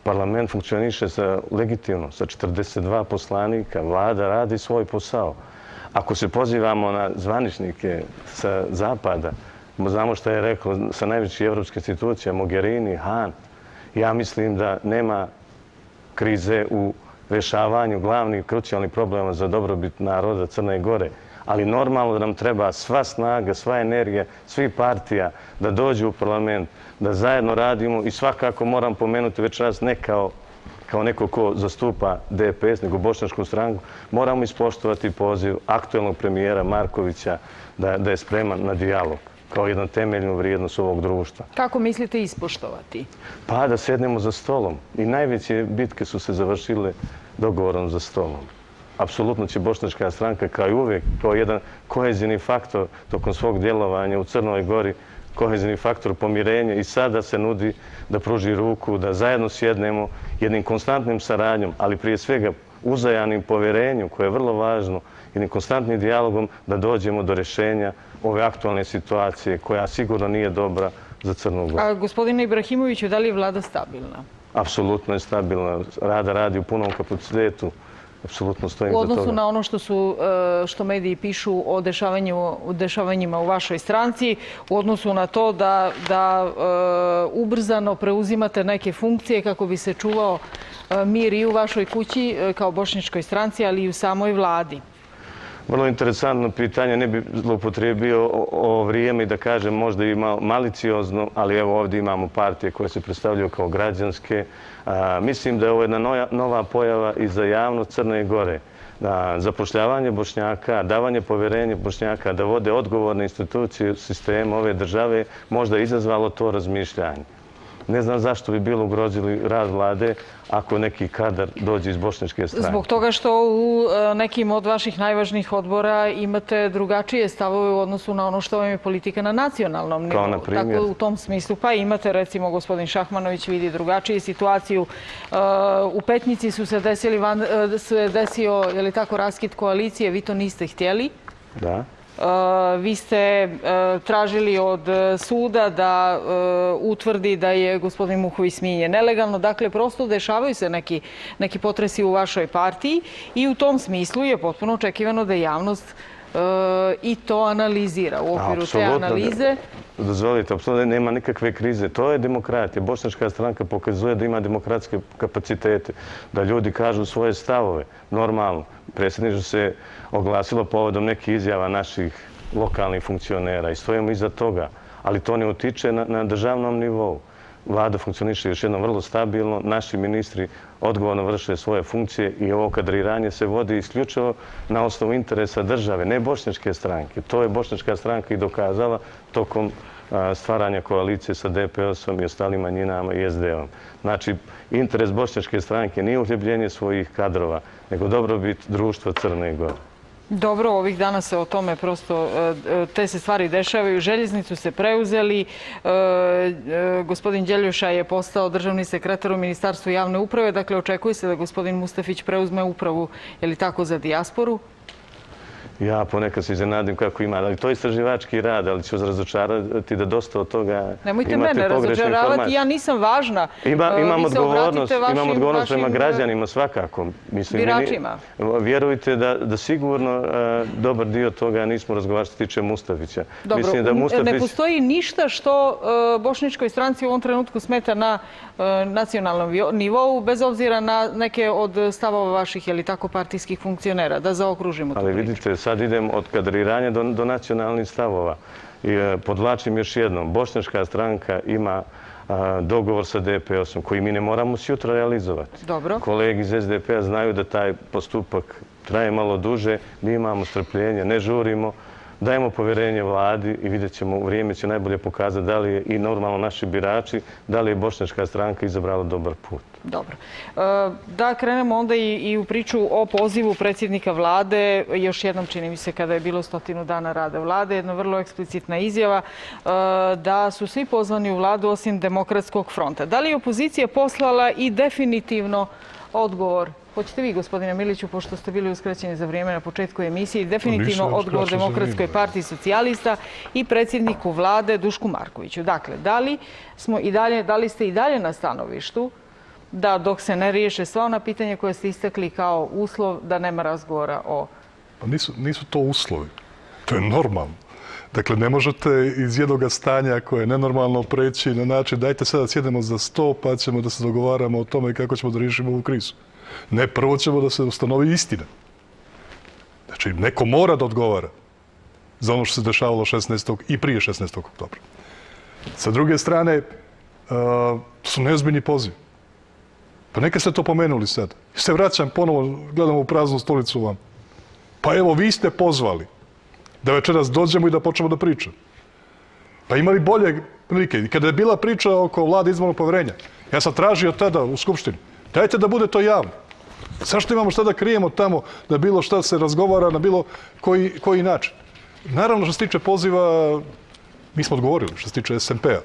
Parlament funkcioniše legitimno, sa 42 poslanika, vlada radi svoj posao. Ako se pozivamo na zvaničnike sa zapada, znamo što je rekao sa najvećih evropskih institucija, Mogherini, Han, ja mislim da nema krize u rješavanju glavnih krucijalnih problema za dobrobit naroda Crne Gore. Ali normalno da nam treba sva snaga, sva energija, svi partija da dođu u parlament, da zajedno radimo i svakako moram pomenuti večeras ne kao neko ko zastupa DPS, nego Bošnjačku stranku, moramo ispoštovati poziv aktuelnog premijera Markovića da je spreman na dijalog kao jednu temeljnu vrijednost ovog društva. Kako mislite ispoštovati? Pa da sednemo za stolom. I najveće bitke su se završile dogovorom za stolom. Apsolutno će Bošnjačka stranka kao i uvijek, kao jedan kohezivni faktor tokom svog djelovanja u Crnoj Gori, kohezivni faktor pomirenja i sada se nudi da pruži ruku, da zajedno sjednemo jednim konstantnim saradnjom, ali prije svega uzajamnim povjerenjem, koje je vrlo važno, jednim konstantnim dijalogom da dođemo do rješenja ove aktualne situacije koja sigurno nije dobra za Crnu Goru. A gospodine Ibrahimoviću, da li je vlada stabilna? Apsolutno je stabilna. Radi u punom kapacitetu. Apsolutno stojim za U toga. odnosu na ono što mediji pišu o dešavanjima u vašoj stranci, u odnosu na to da ubrzano preuzimate neke funkcije kako bi se čuvao mir i u vašoj kući kao bošnjačkoj stranci, ali i u samoj vladi. Vrlo interesantno pitanje, ne bi zloupotrijebio ovo vrijeme i da kažem možda i maliciozno, ali evo ovdje imamo partije koje se predstavljaju kao građanske. Mislim da je ovo jedna nova pojava i za javnost Crne Gore. Zapošljavanje Bošnjaka, davanje povjerenja Bošnjaka da vode odgovorne institucije sistema ove države možda je izazvalo to razmišljanje. Ne znam zašto bi bilo ugrozili rad vlade ako neki kadar dođe iz bošnjačke stranke. Zbog toga što u nekim od vaših najvažnijih odbora imate drugačije stavove u odnosu na ono što vam je politika na nacionalnom nivou. Kao na primjer? Tako u tom smislu. Pa imate, recimo, gospodin Šahmanović vidi drugačiju situaciju. U Petnici se desio, je li tako, raskid koalicije, vi to niste htjeli. Da. Vi ste tražili od suda da utvrdi da je gospodin Muhović smijenjen nelegalno. Dakle, prosto dešavaju se neki potresi u vašoj partiji i u tom smislu je potpuno očekivano da javnost i to analizira. U okviru te analize... Dozvolite, apsolutno nema nikakve krize. To je demokratija. Bošnjačka stranka pokazuje da ima demokratske kapacitete, da ljudi kažu svoje stavove. Normalno. Predsjedništvo se oglasilo povodom nekih izjava naših lokalnih funkcionera i stojimo iza toga. Ali to ne utiče na državnom nivou. Vlada funkcioniše još jednom vrlo stabilno, naši ministri odgovorno vrše svoje funkcije i ovo kadriranje se vodi isključivo na osnovu interesa države, ne bošnjačke stranke. To je bošnjačka stranka i dokazala tokom stvaranja koalicije sa DPS-om i ostalim manjinama i SD-om. Znači, interes bošnjačke stranke nije uhljebljenje svojih kadrova, nego dobrobit društva Crne Gore. Dobro, ovih dana se o tome prosto, te se stvari dešavaju. Željeznicu se preuzeli. Gospodin Đeljuša je postao državni sekretar u Ministarstvu javne uprave. Dakle, očekuje se da gospodin Mustafić preuzme upravu, je li tako, za dijasporu? Ja ponekad se iznenadim kako ima, ali to je istraživački rad, ali ću vas razočarati da dosta od toga imate pogrešne informacije. Nemojte mene razočaravati, ja nisam važna. Imam odgovornost prema građanima svakako. Biračima. Vjerujte da sigurno dobar dio toga nismo razgovarali što se tiče Mustafića. Dobro, ne postoji ništa što bošnjačkoj stranci u ovom trenutku smeta na nacionalnom nivou, bez obzira na neke od stavova vaših, je li tako, partijskih funkcionera, da zaokružimo tu priču. Ali vidite, sad idem od kadriranja do nacionalnih stavova. Podvlačim još jednom, bošnjačka stranka ima dogovor sa DPS-om koji mi ne moramo sutra realizovati. Dobro. Kolegi iz SDP-a znaju da taj postupak traje malo duže, mi imamo strpljenje, ne žurimo, dajemo povjerenje vladi i vidjet ćemo, vrijeme će najbolje pokazati da li je i normalno naši birači, da li je bošnjačka stranka izabrala dobar put. Dobro. Da krenemo onda i u priču o pozivu predsjednika vlade. Još jednom, čini mi se, kada je bilo 100 dana rada vlade, jedna vrlo eksplicitna izjava da su svi pozvani u vladu osim Demokratskog fronta. Da li je opozicija poslala i definitivno odgovor? Hoćete vi, gospodine Miliću, pošto ste bili uskraćeni za vrijeme na početku emisije, definitivno odgovor Demokratskoj partiji socijalista i predsjedniku vlade Dušku Markoviću. Dakle, da li ste i dalje na stanovištu da dok se ne riješe sva ona pitanja koje ste istakli kao uslov da nema razgovora o... Pa nisu to uslovi. To je normalno. Dakle, ne možete iz jednog stanja koje je nenormalno preći na način dajte sada sjedemo za sto pa ćemo da se dogovaramo o tome kako ćemo da riješimo ovu krizu. Ne, prvo ćemo da se ustanovi istina. Znači, neko mora da odgovara za ono što se dešavalo 16. i prije 16. oktobra. Sa druge strane, su neozbiljni poziv. Pa neka ste to pomenuli sad. Se vraćam ponovo, gledamo u praznu stolicu vam. Pa evo, vi ste pozvali da večeras dođemo i da počnemo da pričamo. Pa imali bolje prilike. I kada je bila priča oko vlade izbornog povjerenja, ja sam tražio tada u Skupštini, dajte da bude to javno. Zašto imamo šta da krijemo tamo, da bilo šta se razgovara na bilo koji način? Naravno, što se tiče poziva, mi smo odgovorili, što se tiče SMP-a.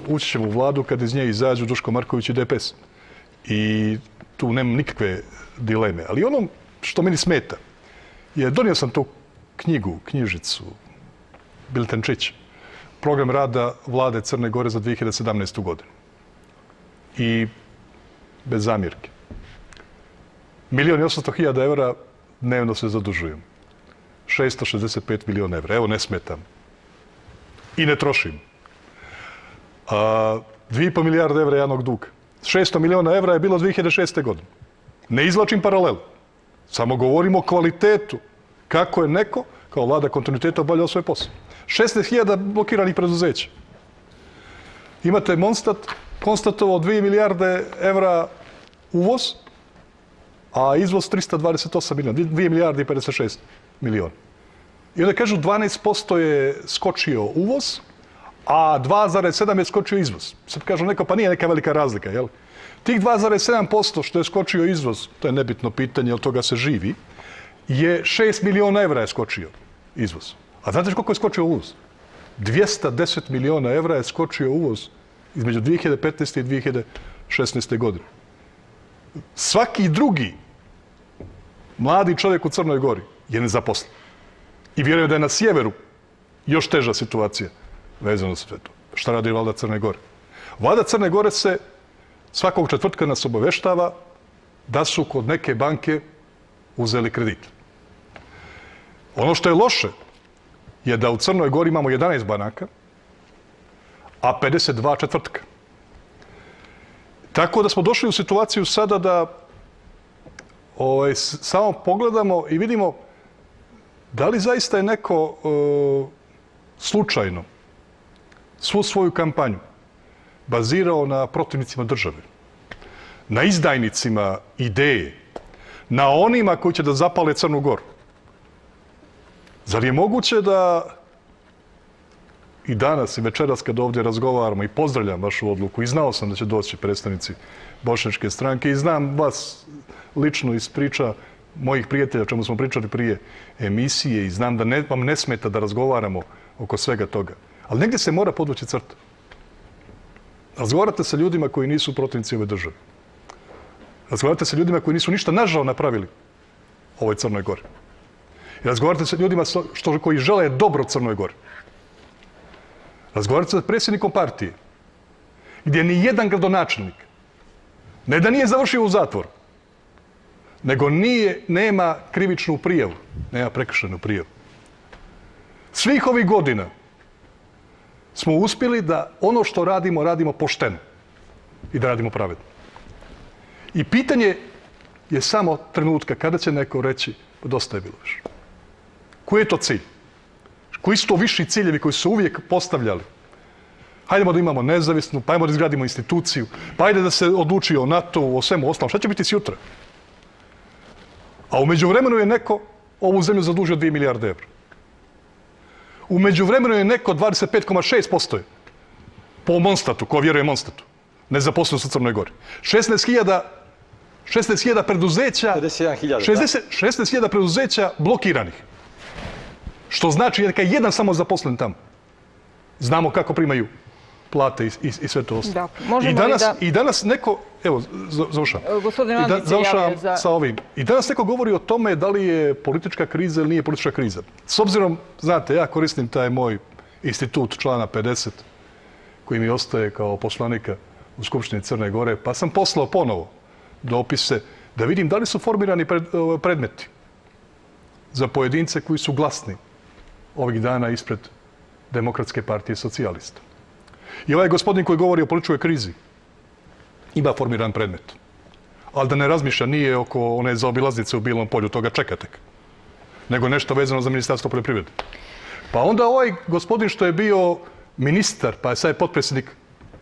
Ući ćemo u vladu kad iz nje izađu Duško Marković i DPS. I tu nemam nikakve dileme. Ali ono što meni smeta je, donio sam tu knjižicu, Biltenčić, program rada vlade Crne Gore za 2017. godinu. I bez zamjerke. 1.800.000 evra dnevno se zadužujem. 665 milijuna evra. Evo, ne smetam. I ne trošim. 2,5 milijarde evra javnog duga. 600 milijuna evra je bilo 2006. godine. Ne izvlačim paralelu. Samo govorimo o kvalitetu. Kako je neko, kao vlada kontinuiteta, obavljao svoj posao. 16.000 blokiranih preduzeća. Imate Monstat konstatovao 2 milijarde evra uvoz, a izvoz 328 milijuna. 2 milijarde i 56 milijuna. I onda kažu 12% je skočio uvoz, a 2,7% je skočio izvoz. Sad kažu neko, pa nije neka velika razlika, jel? Tih 2,7% što je skočio izvoz, to je nebitno pitanje, od toga se živi, je 6 milijuna evra je skočio izvoz. A znate koliko je skočio uvoz? 210 milijuna evra je skočio uvoz između 2015. i 2016. godine. Svaki drugi mladi čovjek u Crnoj Gori je nezaposlen. I vjerujem da je na sjeveru još teža situacija vezano sa sve to. Šta radi vlada Crne Gore? Vlada Crne Gore se svakog četvrtka nas obaveštava da su kod neke banke uzeli kredit. Ono što je loše je da u Crnoj Gori imamo 11 banaka, a 52 četvrtka. Tako da smo došli u situaciju sada da samo pogledamo i vidimo da li zaista je neko slučajno svu svoju kampanju bazirao na protivnicima države, na izdajnicima ideje, na onima koji će da zapale Crnu Goru. Zar je moguće da i danas i večeras kad ovdje razgovaramo i pozdravljam vašu odluku i znao sam da će doći predstavnici Bošnjačke stranke i znam vas lično iz priča mojih prijatelja, o čemu smo pričali prije emisije i znam da vam ne smeta da razgovaramo oko svega toga. Ali negdje se mora podvući crta. Razgovarate sa ljudima koji nisu protivnici ove države. Razgovarate sa ljudima koji nisu ništa nažao napravili ovoj Crnoj Gori. I razgovarate sa ljudima koji žele dobro Crnoj Gori. Razgovarate sa predsjednikom partije, gdje ni jedan gradonačelnik, ne da nije završio u zatvoru, nego nema krivičnu prijavu, nema prekršajnu prijavu. Svih ovih godina smo uspjeli da ono što radimo, radimo pošteno i da radimo pravedno. I pitanje je samo trenutka kada će neko reći dosta je bilo više. Koji je to cilj? Koji su to viši ciljevi koji su uvijek postavljali? Hajdemo da imamo nezavisnu, pa ajmo da izgradimo instituciju, pa ajde da se odluči o NATO-u, o svemu ostalom. Šta će biti sutra? A u međuvremenu je neko ovu zemlju zadužio 2 milijarde evra. U međuvremenu je neko 25,6% po Monstatu, ko vjeruje Monstatu, nezaposlenost u Crnoj Gori. 16.000 preduzeća, 16.000 preduzeća blokiranih. Što znači neka jedan samo zaposlen tamo. Znamo kako primaju plate i sve to ostalo. I danas neko, evo, završavam sa ovim. I danas neko govori o tome da li je politička kriza ili nije politička kriza. S obzirom, znate, ja koristim taj moj institut člana 50, koji mi ostaje kao poslanika u Skupštini Crne Gore, pa sam poslao ponovo dopise da vidim da li su formirani predmeti za pojedince koji su glasni ovih dana ispred Demokratske partije socijalista. I ovaj gospodin koji govori o političkoj krizi ima formiran predmet. Ali da ne razmišlja, nije oko one zaobilaznice u Bilom polju, toga čeka tek. Nego nešto vezano za Ministarstvo poljoprivrede. Pa onda ovaj gospodin što je bio ministar, pa je sad potpredsjednik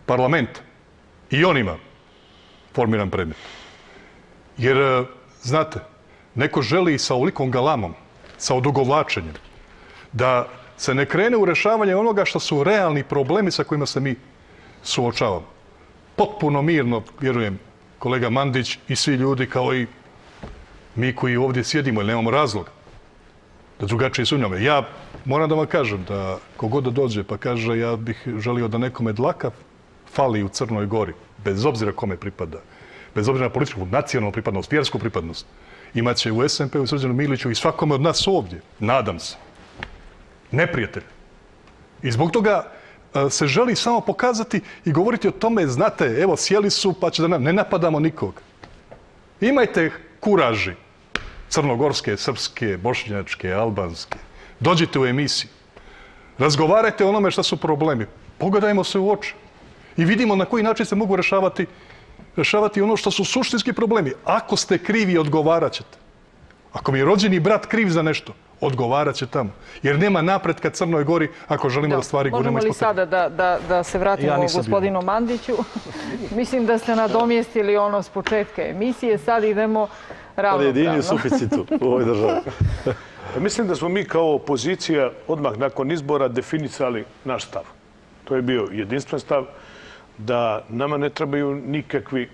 parlamenta, i on ima formiran predmet. Jer, znate, neko želi sa ovolikom galamom, sa odugovlačenjem, da se ne krene u rješavanje onoga što su realni problemi sa kojima se mi suočavamo. Potpuno mirno, vjerujem, kolega Mandić i svi ljudi kao i mi koji ovdje sjedimo, jer nemamo razloga da drugačije sumnjamo. Ja moram da vam kažem da kogod da dođe pa kaže ja bih želio da nekome dlaka fali u Crnoj Gori, bez obzira kome pripada, bez obzira na političku, nacionalnu pripadnost, vjersku pripadnost, imaće u SMP-u, Srđanu Miliću i svakome od nas ovdje, nadam se, neprijatelj. I zbog toga se želi samo pokazati i govoriti o tome, znate, evo, sjeli su, pa će da ne napadamo nikog. Imajte kuraži, crnogorske, srpske, bošnjačke, albanske. Dođite u emisiju. Razgovarajte o onome šta su problemi. Pogledajmo se u oči. I vidimo na koji način se mogu rešavati ono što su suštinski problemi. Ako ste krivi, odgovarat ćete. Ako mi je rođeni brat kriv za nešto, odgovarat će tamo. Jer nema napretka Crnoj Gori ako želimo da stvari gurnemo ispod tepih. Možemo li sada da se vratimo gospodinu Mandiću? Mislim da ste nadomjestili ono s početka emisije. Sad idemo ravnopravno. Jedini u suficitu u ovoj državi. Mislim da smo mi kao opozicija odmah nakon izbora definisali naš stav. To je bio jedinstven stav da nama ne trebaju nikakvi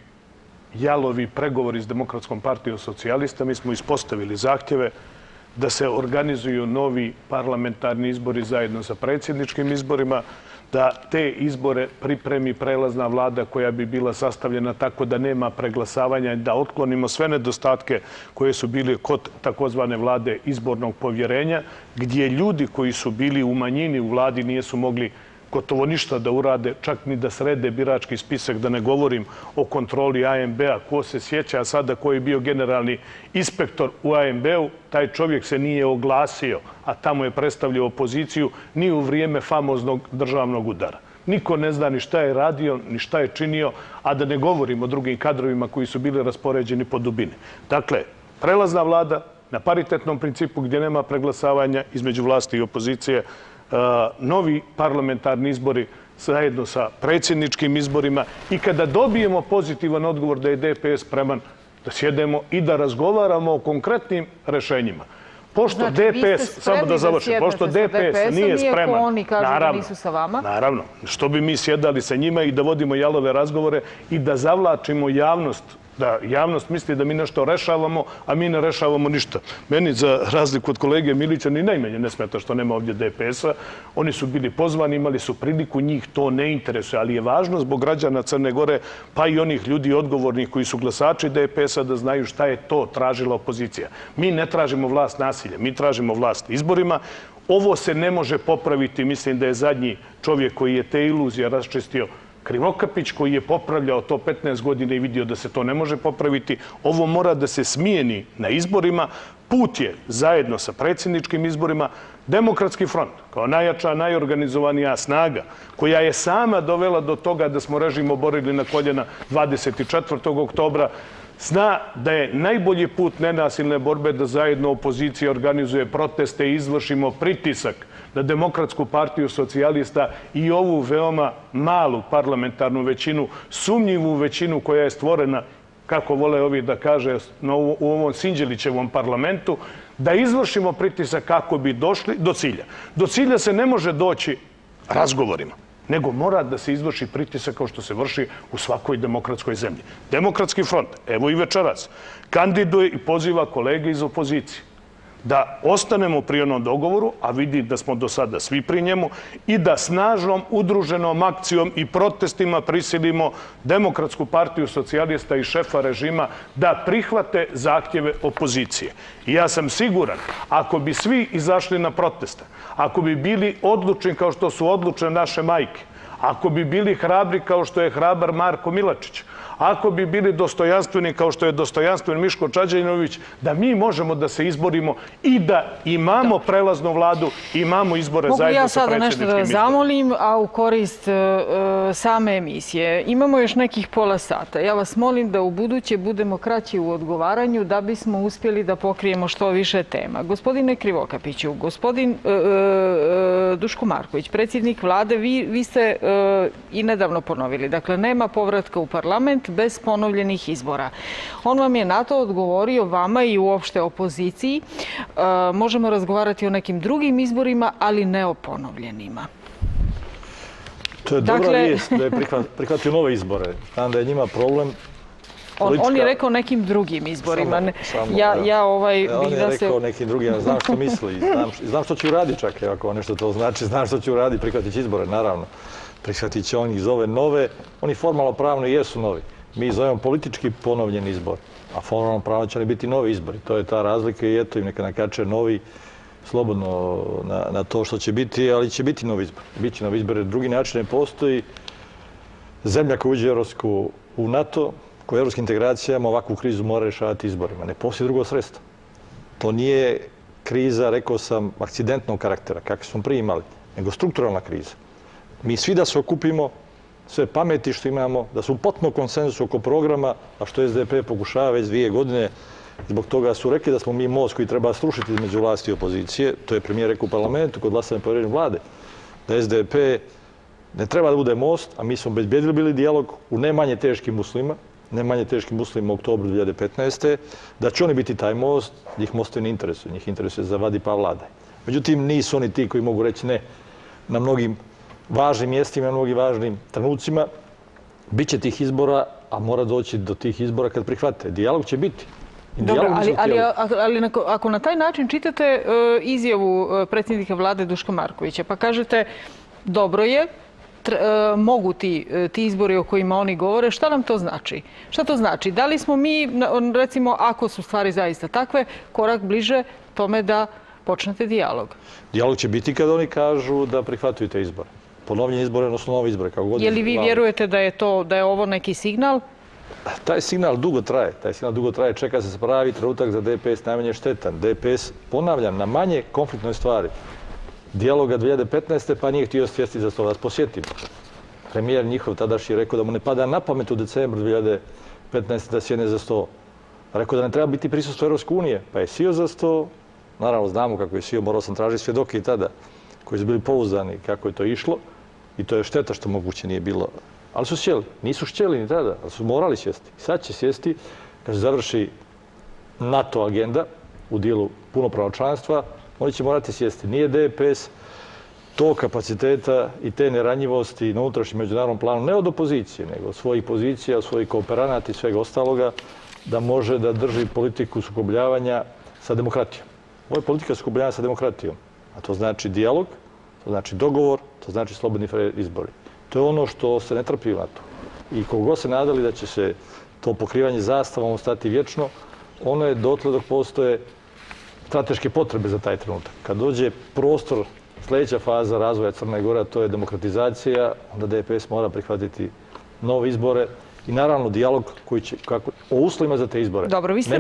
jalovi pregovori s Demokratskom partijom socijalista. Mi smo ispostavili zahtjeve da se organizuju novi parlamentarni izbori zajedno sa predsjedničkim izborima, da te izbore pripremi prelazna vlada koja bi bila sastavljena tako da nema preglasavanja, da otklonimo sve nedostatke koje su bili kod takozvane vlade izbornog povjerenja, gdje ljudi koji su bili u manjini u vladi nisu mogli gotovo ništa da urade, čak ni da srede birački spisak, da ne govorim o kontroli ANB-a. Ko se sjeća sada ko je bio generalni inspektor u ANB-u, taj čovjek se nije oglasio, a tamo je predstavljao opoziciju ni u vrijeme famoznog državnog udara. Niko ne zna ni šta je radio, ni šta je činio, a da ne govorim o drugim kadrovima koji su bili raspoređeni po dubini. Dakle, prelazna vlada na paritetnom principu gdje nema preglasavanja između vlasti i opozicije, novi parlamentarni izbori zajedno sa predsjedničkim izborima i kada dobijemo pozitivan odgovor da je DPS spreman da sjedemo i da razgovaramo o konkretnim rešenjima. Pošto DPS, samo da završim, pošto DPS nije spreman, naravno, što bi mi sjedali sa njima i da vodimo jalove razgovore i da zavlačimo javnost, da javnost misli da mi nešto rešavamo, a mi ne rešavamo ništa. Meni, za razliku od kolege Milića, ni najmanje ne smeta što nema ovdje DPS-a. Oni su bili pozvani, imali su priliku, njih to ne interesuje, ali je važno zbog građana Crne Gore, pa i onih ljudi odgovornih koji su glasači DPS-a, da znaju šta je to tražila opozicija. Mi ne tražimo vlast nasilja, mi tražimo vlast izborima. Ovo se ne može popraviti, mislim da je zadnji čovjek koji je te iluzije raščistio Krivokapić, koji je popravljao to 15 godina i vidio da se to ne može popraviti. Ovo mora da se smijeni na izborima. Put je zajedno sa predsjedničkim izborima Demokratski front, kao najjača, najorganizovanija snaga, koja je sama dovela do toga da smo režim oborili na koljena 24. oktobra, zna da je najbolji put nenasilne borbe da zajedno opozicija organizuje proteste i izvršimo pritisak na Demokratsku partiju socijalista i ovu veoma malu parlamentarnu većinu, sumnjivu većinu koja je stvorena, kako vole ovi da kaže, u ovom Sinđelićevom parlamentu, da izvršimo pritisak kako bi došli do cilja. Do cilja se ne može doći razgovorima, nego mora da se izvrši pritisak kao što se vrši u svakoj demokratskoj zemlji. Demokratski front, evo i večeras, kandiduje i poziva kolege iz opozicije da ostanemo pri onom dogovoru, a vidi da smo do sada svi pri njemu, i da snažnom udruženom akcijom i protestima prisilimo Demokratsku partiju socijalista i šefa režima da prihvate zahtjeve opozicije. I ja sam siguran, ako bi svi izašli na proteste, ako bi bili odlučni kao što su odlučne naše majke, ako bi bili hrabri kao što je hrabar Marko Milačić, ako bi bili dostojanstveni kao što je dostojanstven Miško Čađanović, da mi možemo da se izborimo i da imamo prelaznu vladu, imamo izbore zajedno sa predsjedničkim izborima. Mogu ja sada nešto da zamolim, a u korist same emisije. Imamo još nekih pola sata. Ja vas molim da u buduće budemo kraći u odgovaranju da bismo uspjeli da pokrijemo što više tema. Gospodine Krivokapiću, gospodin Duško Marković, predsjednik vlade, vi ste i nedavno ponovili. Dakle, nema povratka u parlament bez ponovljenih izbora. On vam je na to odgovorio, vama i uopšte opoziciji. Možemo razgovarati o nekim drugim izborima, ali ne o ponovljenima. To je dobra vijest da je prihvatio nove izbore. Znam da je njima problem. On je rekao nekim drugim izborima. On je rekao nekim drugim, ja znam što misli. Znam što će uraditi čak, ako nešto to znači. Znam što će uraditi, prihvatit će izbore, naravno. Prihvatit će, on ih zove nove. Oni formalno pravno i jesu novi. Mi zovemo politički ponovljen izbor, a formalno pravno će biti novi izbori. To je ta razlika i eto im neka nakače novi slobodno na to što će biti, ali će biti novi izbor. Biće novi izbor, jer drugi način ne postoji. Zemlja koja uđe u NATO, koja je evropskim integracijama, ovakvu krizu mora rješavati izborima. Ne postoji drugo sredstvo. To nije kriza, rekao sam, akcidentnog karaktera, kakve smo prije imali, nego strukturalna kriza. Mi svi da se okupimo, sve pameti što imamo, da su u potpuno konsenzusu oko programa, a što SDP pokušava već 2 godine. Zbog toga su rekli da smo mi most koji treba srušiti između vlasti i opozicije. To je premijer rekao u parlamentu kod glasanja povjerenja vlade. Da SDP ne treba da bude most, a mi smo obezbedili bili dijalog u ne manje teškim uslovima u oktobru 2015. Da će oni biti taj most, njih mostovi ne interesuje. Njih interesuje za vadi pa vlade. Međutim, nisu oni ti koji mogu reći ne na mnogim važnim mjestima, na mnogim važnim trenucima. Biće tih izbora, a mora doći do tih izbora kad prihvate. Dijalog će biti. Dobro, ali ako na taj način čitate izjavu predsjednika vlade Duška Markovića, pa kažete dobro je, mogu ti izbori o kojima oni govore, šta nam to znači? Šta to znači? Da li smo mi, recimo, ako su stvari zaista takve, korak bliže tome da počnete dijalog? Dijalog će biti kad oni kažu da prihvataju te izbore. Ponovljenje izbore, odnosno novi izbore. Je li vi vjerujete da je ovo neki signal? Taj signal dugo traje. Čeka se pravi trenutak za DPS najmanje štetan. DPS, ponavljam, na manje konfliktnoj stvari dijaloga 2015. pa nije htio sjesti za sto. Vas posjetim. Premijer njihov tadašnji je rekao da mu ne pada na pamet u decembru 2015. da sjedne za sto. Rekao da ne treba biti prisustvo Europske unije, pa je sjeo za sto. Naravno, znamo kako je sjeo, morao sam tražiti svjedoke i tada, koji su bili pouzdani kako je to išlo. I to je šteta što moguće nije bilo. Ali su sjeli. Nisu štjeli ni tada, ali su morali sjesti. Sad će sjesti, kad se završi NATO agenda u dijelu punopravnog članstva, oni će morati sjesti. Nije DPS tog kapaciteta i te neranjivosti na unutrašnjem međunarodnom planu, ne od opozicije, nego od svojih pozicija, od svojih kooperanata i svega ostaloga, da može da drži politiku sukobljavanja sa demokratijom. Ovo je politika sukobljavanja sa demokratijom. A to znači dijalog, to znači dogovor, to znači slobodni izbori. To je ono što se ne trpi u NATO. I koliko se nadali da će se to pokrivanje zastavom ostati vječno, ono je dotle dok postoje strateške potrebe za taj trenutak. Kad dođe prostor, sljedeća faza razvoja Crne Gore, to je demokratizacija, onda DPS mora prihvatiti nove izbore i naravno dijalog koji će, o uslovima za te izbore. Dobro, vi ste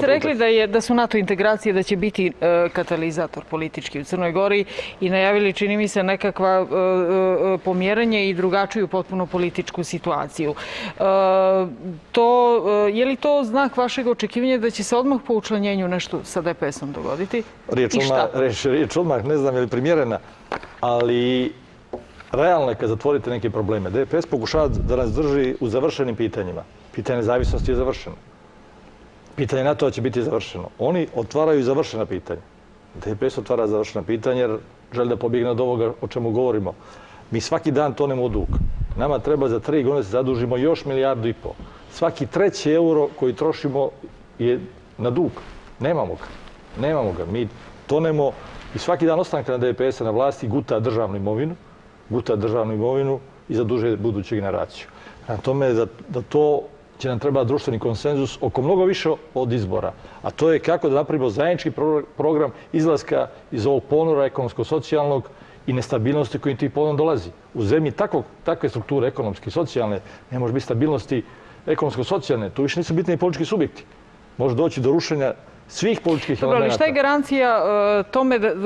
rekli da su NATO integracije, da će biti katalizator politički u Crnoj Gori i najavili, čini mi se, nekakva pomjeranje i drugačiju potpuno političku situaciju. Je li to znak vašeg očekivanja da će se odmah po učlanjenju nešto sa DPS-om dogoditi? Riječ odmah, ne znam je li primjerena, ali realno je kad zatvorite neke probleme. DPS pokušava da nas drži u završenim pitanjima. Pitanje nezavisnosti je završeno. Pitanje NATO-a će biti završeno. Oni otvaraju završena pitanja. DPS otvara završena pitanja jer želi da pobjegne od ovoga o čemu govorimo. Mi svaki dan tonemo u dug. Nama treba za 3 godine se zadužimo još 1,5 milijardu. Svaki 3. euro koji trošimo je na dug. Nemamo ga. Mi tonemo i svaki dan ostanka na DPS-a na vlasti guta državnu imovinu i zadužuje buduću generaciju. Na tome da to će nam treba društveni konsenzus oko mnogo više od izbora. A to je kako da napravimo zajednički program izlaska iz ovog ponora ekonomsko-socijalnog i nestabilnosti koji tim povodom dolazi. U zemlji takve strukture ekonomske i socijalne ne može biti stabilnosti ekonomsko-socijalne. Tu više nisu bitni i politički subjekti. Može doći do rušenja svih političkih elemenata. Dobro, ali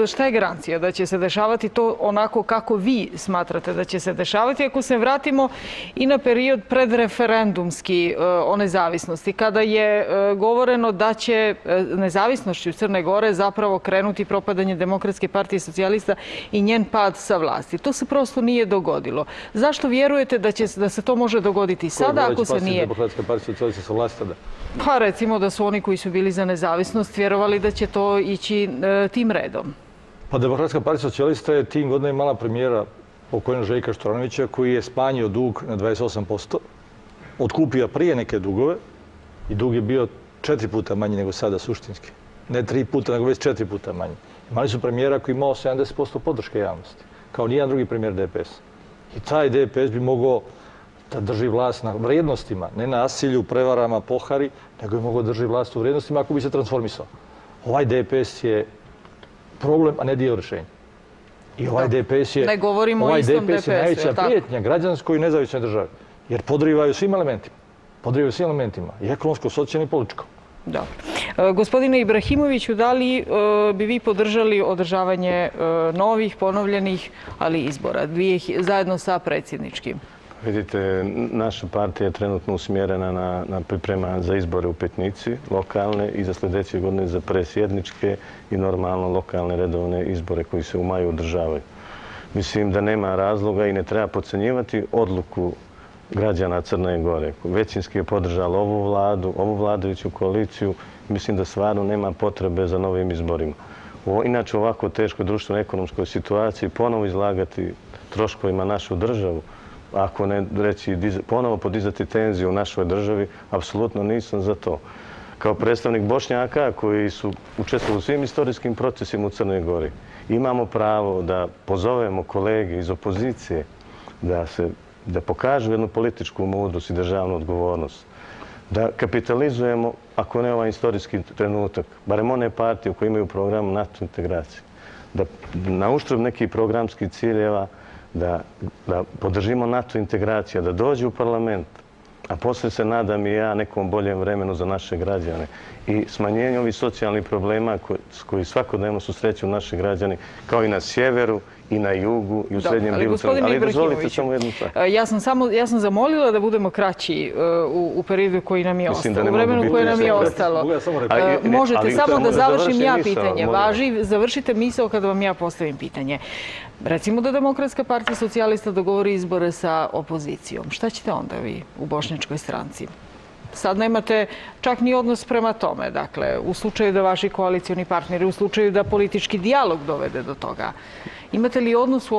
šta je garancija da će se dešavati to onako kako vi smatrate da će se dešavati? Ako se vratimo i na period predreferendumski o nezavisnosti, kada je govoreno da će nezavisnošću Crne Gore zapravo krenuti propadanje Demokratske partije socijalista i njen pad sa vlasti. To se prosto nije dogodilo. Zašto vjerujete da se to može dogoditi sada ako se nije? Demokratska partija socijalista sa vlasti tada? Pa recimo da su oni koji su bili za nezavisnost vjerovali da će to ići tim redom. Pa Demokratska partija socijalista je tim godina imala premijera pokojnog Željka Štronovića koji je smanjio dug na 28%, otkupio prije neke dugove i dug je bio 4 puta manji nego sada suštinski. Ne 3 puta, nego već 4 puta manji. Imali su premijera koji imao 70% podrške javnosti, kao nijedan drugi premijer DPS. I taj DPS bi mogao da drži vlast na vrijednostima, ne na nasilju, prevarama, pohari, nego je mogao drži vlast u vrijednostima ako bi se transformisao. Ovaj DPS je problem, a ne dio rješenja. I ovaj DPS je, Ne govorimo o istom DPS-u, najveća prijetnja građanskoj i nezavisnoj državi. Jer podrivaju svim elementima. Podrivaju svim elementima. I ekonomsko, socijalno i političko. Dobro. Gospodine Ibrahimoviću, da li bi vi podržali održavanje novih, ponovljenih, ali izbora, zajedno sa predsjedničkim? Vidite, naša partija je trenutno usmjerena na priprema za izbore u Petnici, lokalne i za sljedeće godine za predsjedničke i normalno lokalne redovne izbore koji se u maju održavaju. Mislim da nema razloga i ne treba podcenjivati odluku građana Crne Gore. Većinski je podržalo ovu vladu, ovu vladajuću koaliciju. Mislim da stvarno nema potrebe za novim izborima. Inače, u ovako teškoj društveno-ekonomskoj situaciji ponovo izlagati troškovima našu državu, ako ne reći ponovo podizati tenziju u našoj državi, apsolutno nisam za to. Kao predstavnik Bošnjaka koji su učestvovali u svim istorijskim procesima u Crnoj Gori, imamo pravo da pozovemo kolege iz opozicije da pokažu jednu političku mudrost i državnu odgovornost. Da kapitalizujemo, ako ne ovaj istorijski trenutak, barem one partije koje imaju program NATO integracije. Da na uštrb nekih programskih ciljeva da podržimo NATO integracija, da dođe u parlament, a poslije se nadam i ja nekom boljem vremenu za naše građane. I smanjenje ovih socijalnih problema koji svakodnevno susreću naši građani, kao i na sjeveru, i na jugu, i u srednjem dijelu Crne. Ali dozvolite samo jednu stvar. Ja sam zamolila da budemo kraći u periodu koji nam je ostalo, u vremenu koje nam je ostalo. Možete samo da završim ja pitanje. Važi, završite misao kada vam ja postavim pitanje. Recimo da Demokratska partija socijalista dogovori izbore sa opozicijom. Šta ćete onda vi u Bošnjačkoj stranci? Sad nemate čak ni odnos prema tome. Dakle, u slučaju da vaši koalicioni partneri, u slučaju da politički dijalog dovede do toga, imate li odnos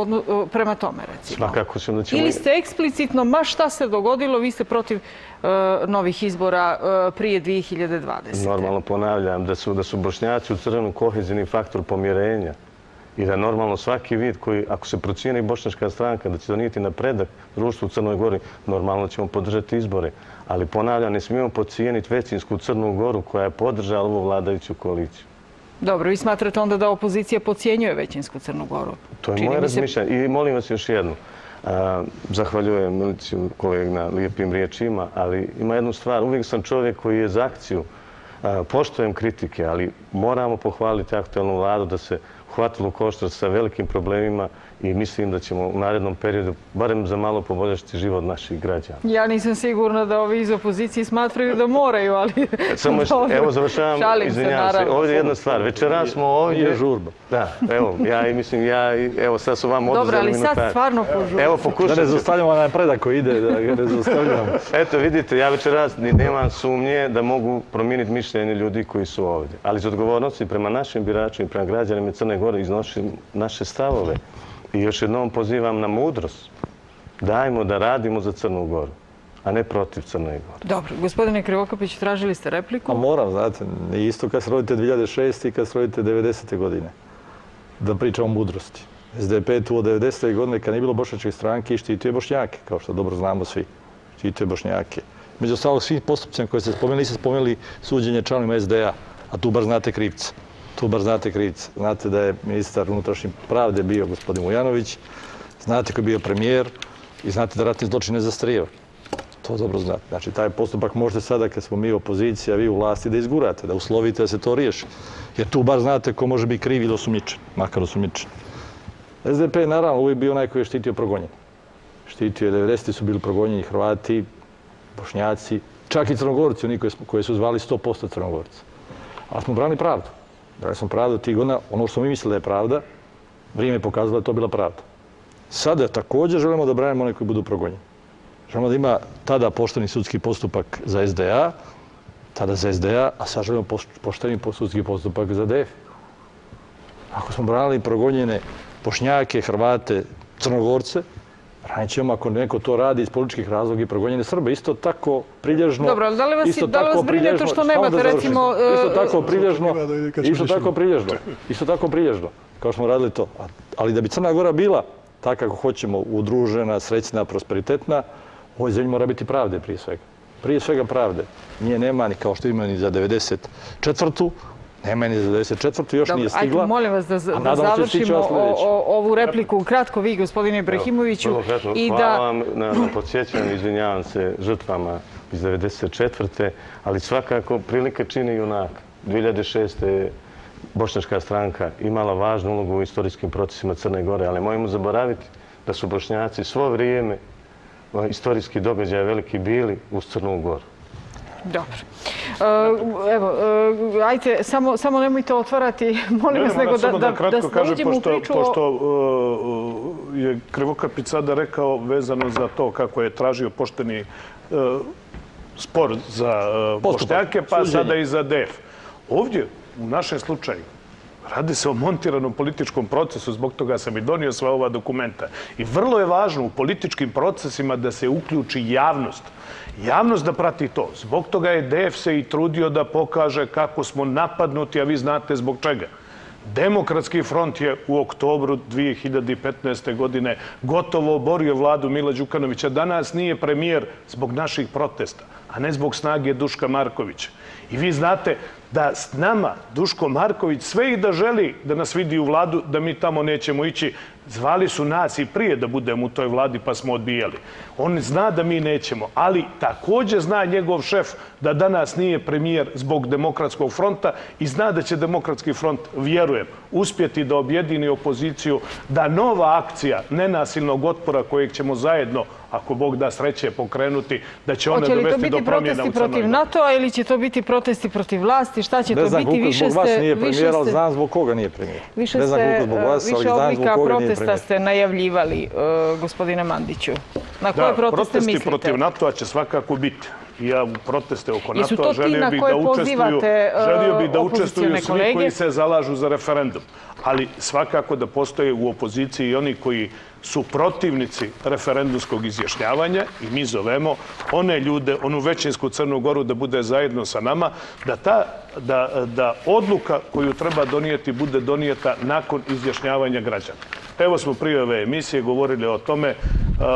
prema tome, recimo? Svakako ćemo da ćemo... Ili ste eksplicitno, ma šta se dogodilo, vi ste protiv novih izbora prije 2020. Normalno ponavljam da su Bošnjaci u Crvenu kohezijni faktor pomirenja i da normalno svaki vid koji, ako se procijeni Bošnjačka stranka da će donijeti napredak društvu u Crnoj Gori, normalno ćemo podržati izbore. Ali ponavljam, ne smijemo podcijeniti većinsku Crnu Goru koja je podržala ovu vladajuću koaliciju. Dobro, vi smatrate onda da opozicija podcijenjuje većinsku Crnu Goru? To je moje razmišljanje. I molim vas još jednu. Zahvaljujem Miliciju kolega na lijepim riječima, ali ima jednu stvar. Uvijek sam čovjek koji je za akciju. Poštujem kritike, ali moramo pohvaliti aktualnu vladu da se uhvatilo koštac sa velikim problemima i mislim da ćemo u narednom periodu barem za malo poboljšati život naših građana. Ja nisam sigurna da ovi iz opozicije smatraju da moraju, ali... Evo, završavam, izvinjavam se. Ovdje je jedna stvar. Večeras smo ovdje... Je žurba. Da, evo, evo, sad su vam oduzeli minut. Dobro, ali sad stvarno požurba. Evo, pokušajte... Da ne zaustavljamo na predak koji ide, da ga ne zaustavljamo. Eto, vidite, ja večeras nemam sumnje da mogu promijeniti mišljenje ljudi koji su ovdje. Ali iz odgovornosti prema našim biračima i prema građanima Crne Gore iznosim naše stavove. I još jednom pozivam na mudrost. Dajmo da radimo za Crnu Goru, a ne protiv Crne Gore. Dobro. Gospodine Krivokapić, tražili ste repliku? A moram, znate, isto kad se rodite 2006. i kad se rodite 90. godine. Da pričamo o mudrosti. SDP tu od 90. godine, kad nije bilo Bošnjačke stranke, štitio je Bošnjake, kao što dobro znamo svi. Štitio je Bošnjake. Među ostalog, svih postupcima koje ste spomenuli, niste spomenuli suđenje članovima SDA, a tu bar znate krivca. Znate da je ministar unutrašnje pravde bio gospodin Vujanović, znate ko je bio premijer i znate da ratni zločin ne zastarijeva. To dobro znate. Znači, taj postupak možete sada, kad smo mi opozicija, vi u vlasti, da izgurate, da uslovite da se to riješi. Jer tu bar znate ko može biti kriv ili osumnjičen, makar osumnjičen. SDP je naravno uvijek bio onaj koji je štitio progonjenje. Štitio je, 90. su bili progonjeni Hrvati, Bošnjaci, čak i Crnogorci, oni koji su zvali 100% Crnogorci. Ali smo branili pravdu. Brali smo pravdu tih godina, ono što smo mi mislili da je pravda, vrijeme je pokazalo da je to bila pravda. Sada također želimo da branimo one koji budu progonjeni. Želimo da ima tada pošteni sudski postupak za SDA, tada za SDA, a sad želimo pošteni sudski postupak za DF. Ako smo branili progonjene Bošnjake, Hrvate, Crnogorce, branit ćemo ako neko to radi iz političkih razloga i progonjene Srbe. Isto tako prilježno... Dobro, ali da li vas brine to što nemate, recimo... Isto tako prilježno, kao što smo radili to. Ali da bi Crna Gora bila tako kako hoćemo, udružena, srećna, prosperitetna, u ovoj zemlji mora biti pravde prije svega. Prije svega pravde. Nije nema ni kao što ima ni za 94. Nema ni za 94. još nije stigla. Ajde, molim vas da završimo ovu repliku. Kratko vi, gospodine Ibrahimoviću. Hvala vam na podsjećanju, izvinjavam se žrtvama iz 94. ali svakako prilike čini junak. 2006. je bošnjačka stranka imala važnu ulogu u istorijskim procesima Crne Gore, ali mojemo zaboraviti da su Bošnjaci svo vrijeme istorijski događaja veliki bili uz Crnu Goru. Dobro. Evo, ajte, samo nemojte otvarati, molim vas, nego da uđemo u priču. Pošto je Krivokapić sada rekao vezano za to kako je tražio pošteni spor za Bošnjake, pa sada i za DF. Ovdje, u našem slučaju, radi se o montiranom političkom procesu, zbog toga sam i donio sva ova dokumenta. I vrlo je važno u političkim procesima da se uključi javnost. Javnost da prati to. Zbog toga je DF se i trudio da pokaže kako smo napadnuti, a vi znate zbog čega. Demokratski front je u oktobru 2015. godine gotovo oborio vladu Mila Đukanovića. Danas nije premijer zbog naših protesta, a ne zbog snage Duška Markovića. I vi znate da s nama Duško Marković sve i da želi da nas vidi u vladu, da mi tamo nećemo ići. Zvali su nas i prije da budemo u toj vladi, pa smo odbijali. On zna da mi nećemo, ali također zna njegov šef da danas nije premijer zbog Demokratskog fronta i zna da će Demokratski front, vjerujem, uspjeti da objedini opoziciju, da nova akcija nenasilnog otpora kojeg ćemo zajedno, ako Bog da sreće, pokrenuti, da će ona dovesti do promjena u Crnoj Gori. Hoće li to biti protesti protiv NATO-a ili će to biti protesti protiv vlasti? Šta će to biti? Ne znam koliko zbog vas nije premijer, ali znam zbog koga nije premijer. Ne znam koliko zbog vas, ali znam zbog koga nije premijer. Ste najavljivali, gospodine Mandiću. Na koje proteste mislite? Protesti protiv NATO-a će svakako biti. Ja u proteste oko NATO-a želio bih da učestvuju svi koji se zalažu za referendum. Ali svakako da postoje u opoziciji i oni koji su protivnici referendumskog izjašnjavanja i mi zovemo one ljude, onu većinsku Crnu Goru da bude zajedno sa nama, da odluka koju treba donijeti bude donijeta nakon izjašnjavanja građana. Evo smo prije ove emisije govorili o tome,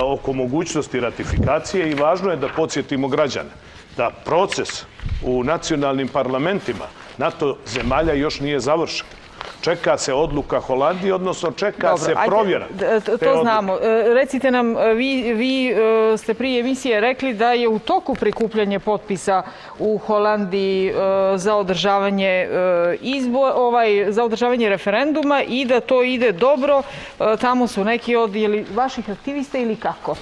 oko mogućnosti ratifikacije i važno je da podsjetimo građane da proces u nacionalnim parlamentima NATO zemalja još nije završen. Čeka se odluka Holandije, odnosno čeka se provjera. To znamo. Recite nam, vi ste prije emisije rekli da je u toku prikupljanje potpisa u Holandiji za održavanje referenduma i da to ide dobro. Tamo su neki od vaših aktivista ili kako?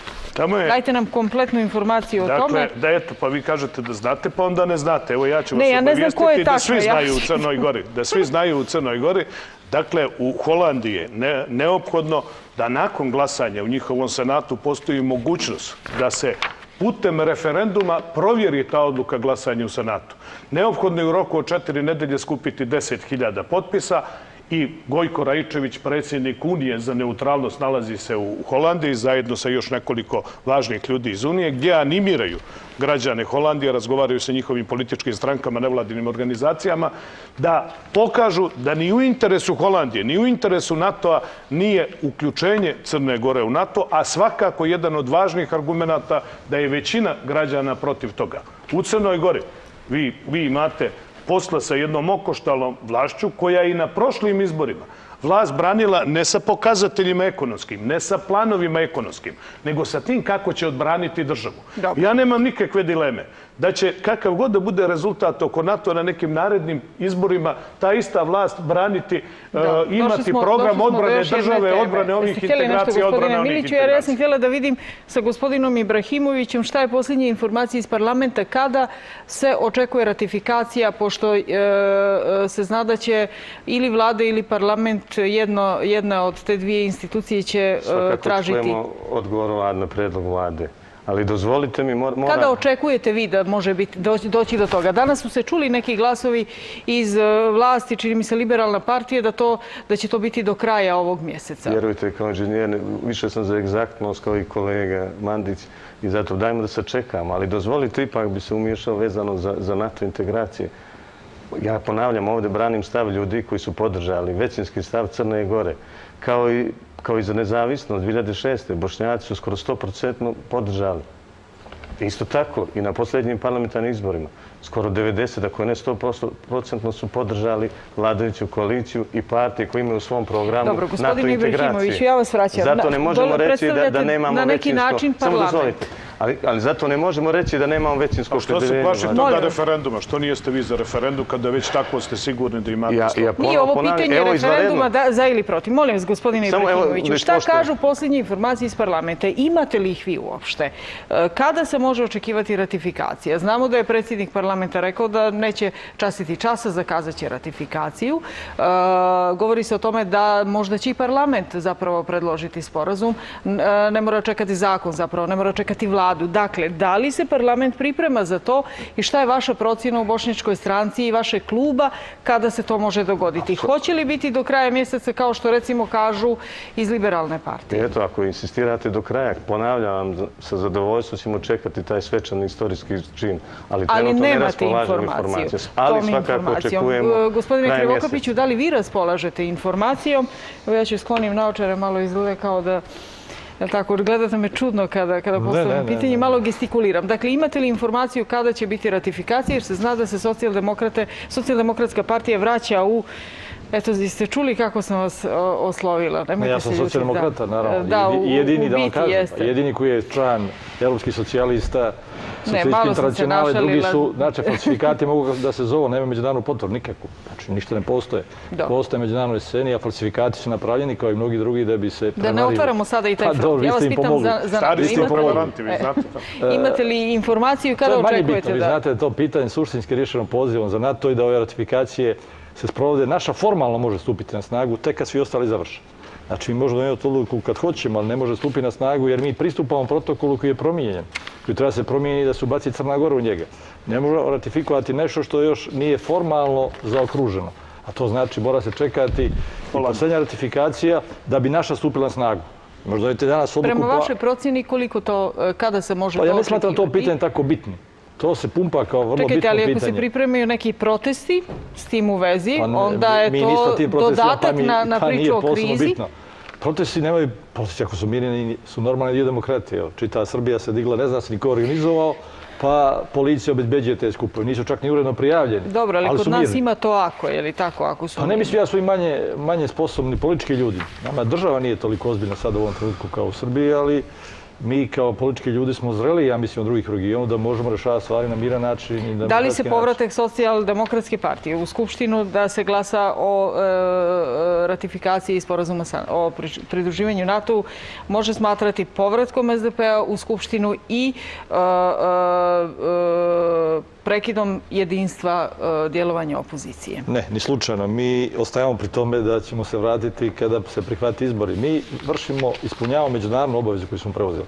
Dajte nam kompletnu informaciju o tome. Dakle, da eto, pa vi kažete da znate, pa onda ne znate. Evo ja ću vas obavijestiti da svi znaju u Crnoj Gori. Da svi znaju u Crnoj Gori. Dakle, u Holandiji je neophodno da nakon glasanja u njihovom senatu postoji mogućnost da se putem referenduma provjeri ta odluka glasanja u senatu. Neophodno je u roku od 4 nedelje skupiti 10.000 potpisa i Gojko Raičević, predsjednik Unije za neutralnost, nalazi se u Holandiji zajedno sa još nekoliko važnih ljudi iz Unije, gdje animiraju građane Holandije, razgovaraju sa njihovim političkim strankama, nevladinim organizacijama, da pokažu da ni u interesu Holandije, ni u interesu NATO-a nije uključenje Crne Gore u NATO, a svakako jedan od važnih argumenata da je većina građana protiv toga. U Crnoj Gori vi imate posla sa jednom okoštalom vlašću koja je i na prošlim izborima vlast branila ne sa pokazateljima ekonomskim, ne sa planovima ekonomskim, nego sa tim kako će odbraniti državu. Ja nemam nikakve dileme da će kakav god da bude rezultat oko NATO na nekim narednim izborima, ta ista vlast braniti, imati program odbrane države, odbrane ovih integracija, odbrane onih integracija. Ja sam htjela da vidim sa gospodinom Ibrahimovićem šta je posljednja informacija iz parlamenta, kada se očekuje ratifikacija, pošto se zna da će ili vlada ili parlament, jedna od te dvije institucije će tražiti. Svakako čujemo odgovor na predlog vlade. Ali dozvolite mi, moram... Kada očekujete vi da može doći do toga? Danas su se čuli neki glasovi iz vlasti, čini mi se Liberalna partija, da će to biti do kraja ovog mjeseca. Vjerujte, kao inženjer, više sam za egzaktnost kao i kolega Mandić i zato dajmo da sačekamo. Ali dozvolite, ipak bi se umiješao vezano za NATO integracije. Ja ponavljam, ovdje branim stav ljudi koji su podržali većinski stav Crne Gore, kao i za nezavisnost 2006. Bošnjaci su skoro 100% podržali. Isto tako i na posljednjim parlamentarnim izborima. Skoro 90, ako ne 100% su podržali vladajuću koaliciju i partije koje imaju u svom programu NATO integracije. Dobro, gospodin Ibrahimović, ja vas vraćam. Zato ne možemo reći da nemamo na neki način parlament. Ali zato ne možemo reći da nemamo većinsko opredjeljenje. Što se plašite onda referenduma? Što nijeste vi za referendum kada već tako ste sigurni da imate slovo? Nije ovo pitanje referenduma za ili protiv. Molim vas, gospodine Ibrahimoviću, šta kažu posljednje informacije iz parlamenta? Imate li ih vi uopšte? Kada se može očekivati ratifikacija? Znamo da je predsjednik parlamenta rekao da neće častiti časa, zakazat će ratifikaciju. Govori se o tome da možda će i parlament zapravo predložiti sporazum. Ne mora čekati zakon zapravo, ne mora čekati vladu. Dakle, da li se parlament priprema za to i šta je vaša procjena u Bošnjačkoj stranci i vašeg kluba kada se to može dogoditi? Hoće li biti do kraja mjeseca kao što recimo kažu iz liberalne partije? Eto, ako insistirate do kraja, ponavljam, sa zadovoljstvom ćemo čekati taj svečani istorijski čin. Ali trenutno ne raspolažemo informacijom. Ali svakako očekujemo. Gospodine Krivokapiću, da li vi raspolažete informacijom? Ja ću sklonim naočare, malo izgleda kao da... Tako, gledate me čudno kada postavljam pitanje, malo gestikuliram. Dakle, imate li informaciju kada će biti ratifikacija, jer se zna da se socijaldemokratska partija vraća u... Eto, ste čuli kako sam vas oslovila? Ja sam socijaldemokrata, naravno. Jedini, da vam kažem, jedini koji je član evropskih socijalista, socijalističke internacionale, drugi su, znači, falsifikati mogu da se zovu, nema međunarodnu potvrdu, nikakvu. Znači, ništa ne postoje. Postoje međunarodne sceni, a falsifikati su napravljeni kao i mnogi drugi da bi se premarili. Da ne otvaramo sada i taj front. Ja vas pitam imate li informaciju kada očekujete da... To je manje bitno, vi znate da je to pitanje suštinski rješeno pozivom za NATO i da ove ratifikacije se sprovode. Naša formalno može stupiti na snagu tek kad svi ostali završe. Znači, mi možemo donijeti odluku kad hoćemo, ali ne može stupiti na snagu jer mi pristupamo protokolu koji je promijenjen, koji treba se promijeniti da se ubaci Crna Gora u njega. Ne možemo ratifikovati nešto što još nije formalno zaokruženo. A to znači mora se čekati posljednja ratifikacija da bi naša stupila na snagu. Možda donijete danas odluku... Prema vašoj procjeni koliko to, kada se može to očekivati? Ja ne smatram to pitanje tako bitno. To se pumpa kao vrlo bitno pitanje. Čekajte, ali ako se pripremaju neki protesti s tim u vezi, onda je to dodatak na priču o krizi. Protesti nemaju, protesti ako su mirni, su normalni dio demokratije. Čita Srbija se digla, ne zna se niko organizovao, pa policija obezbeđuje te skupove. Nisu čak ni uredno prijavljeni. Dobro, ali kod nas ima to ako, je li tako, ako su mirni? Pa ne mislim, ja su i manje sposobni politički ljudi. Nama država nije toliko ozbiljna sad u ovom trenutku kao u Srbiji, ali mi kao politički ljudi smo zreli, ja mislim, od drugih regiona da možemo rešavati stvari na miran način. Da li se povratak socijaldemokratske partije u Skupštinu da se glasa o ratifikaciji sporazuma o pridruživanju NATO-u može smatrati povratkom SDP-a u Skupštinu i prekidom jedinstva djelovanja opozicije? Ne, ni slučajno. Mi ostajamo pri tome da ćemo se vratiti kada se prihvati izbori. Mi ispunjavamo međunarodnu obavezu koju smo preuzeli.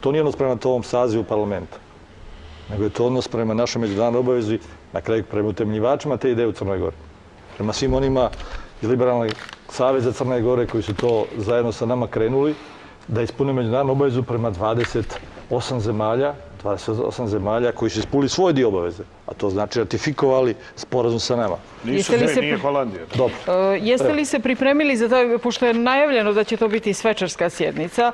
To nije odnos prema tom sazivu parlamenta, nego je to odnos prema našoj međunarodnoj obavezi, na kraju prema utemeljivačima te ideje u Crnoj Gori. Prema svim onima iz Liberalnog saveza Crne Gore koji su to zajedno sa nama krenuli, da ispune međunarodnu obavezu prema 28 zemalja koji su ispunili svoj dio obaveze, a to znači ratifikovali sporazum sa nama. Nije Holandija. Jeste li se pripremili za to, pošto je najavljeno da će to biti svečarska sjednica,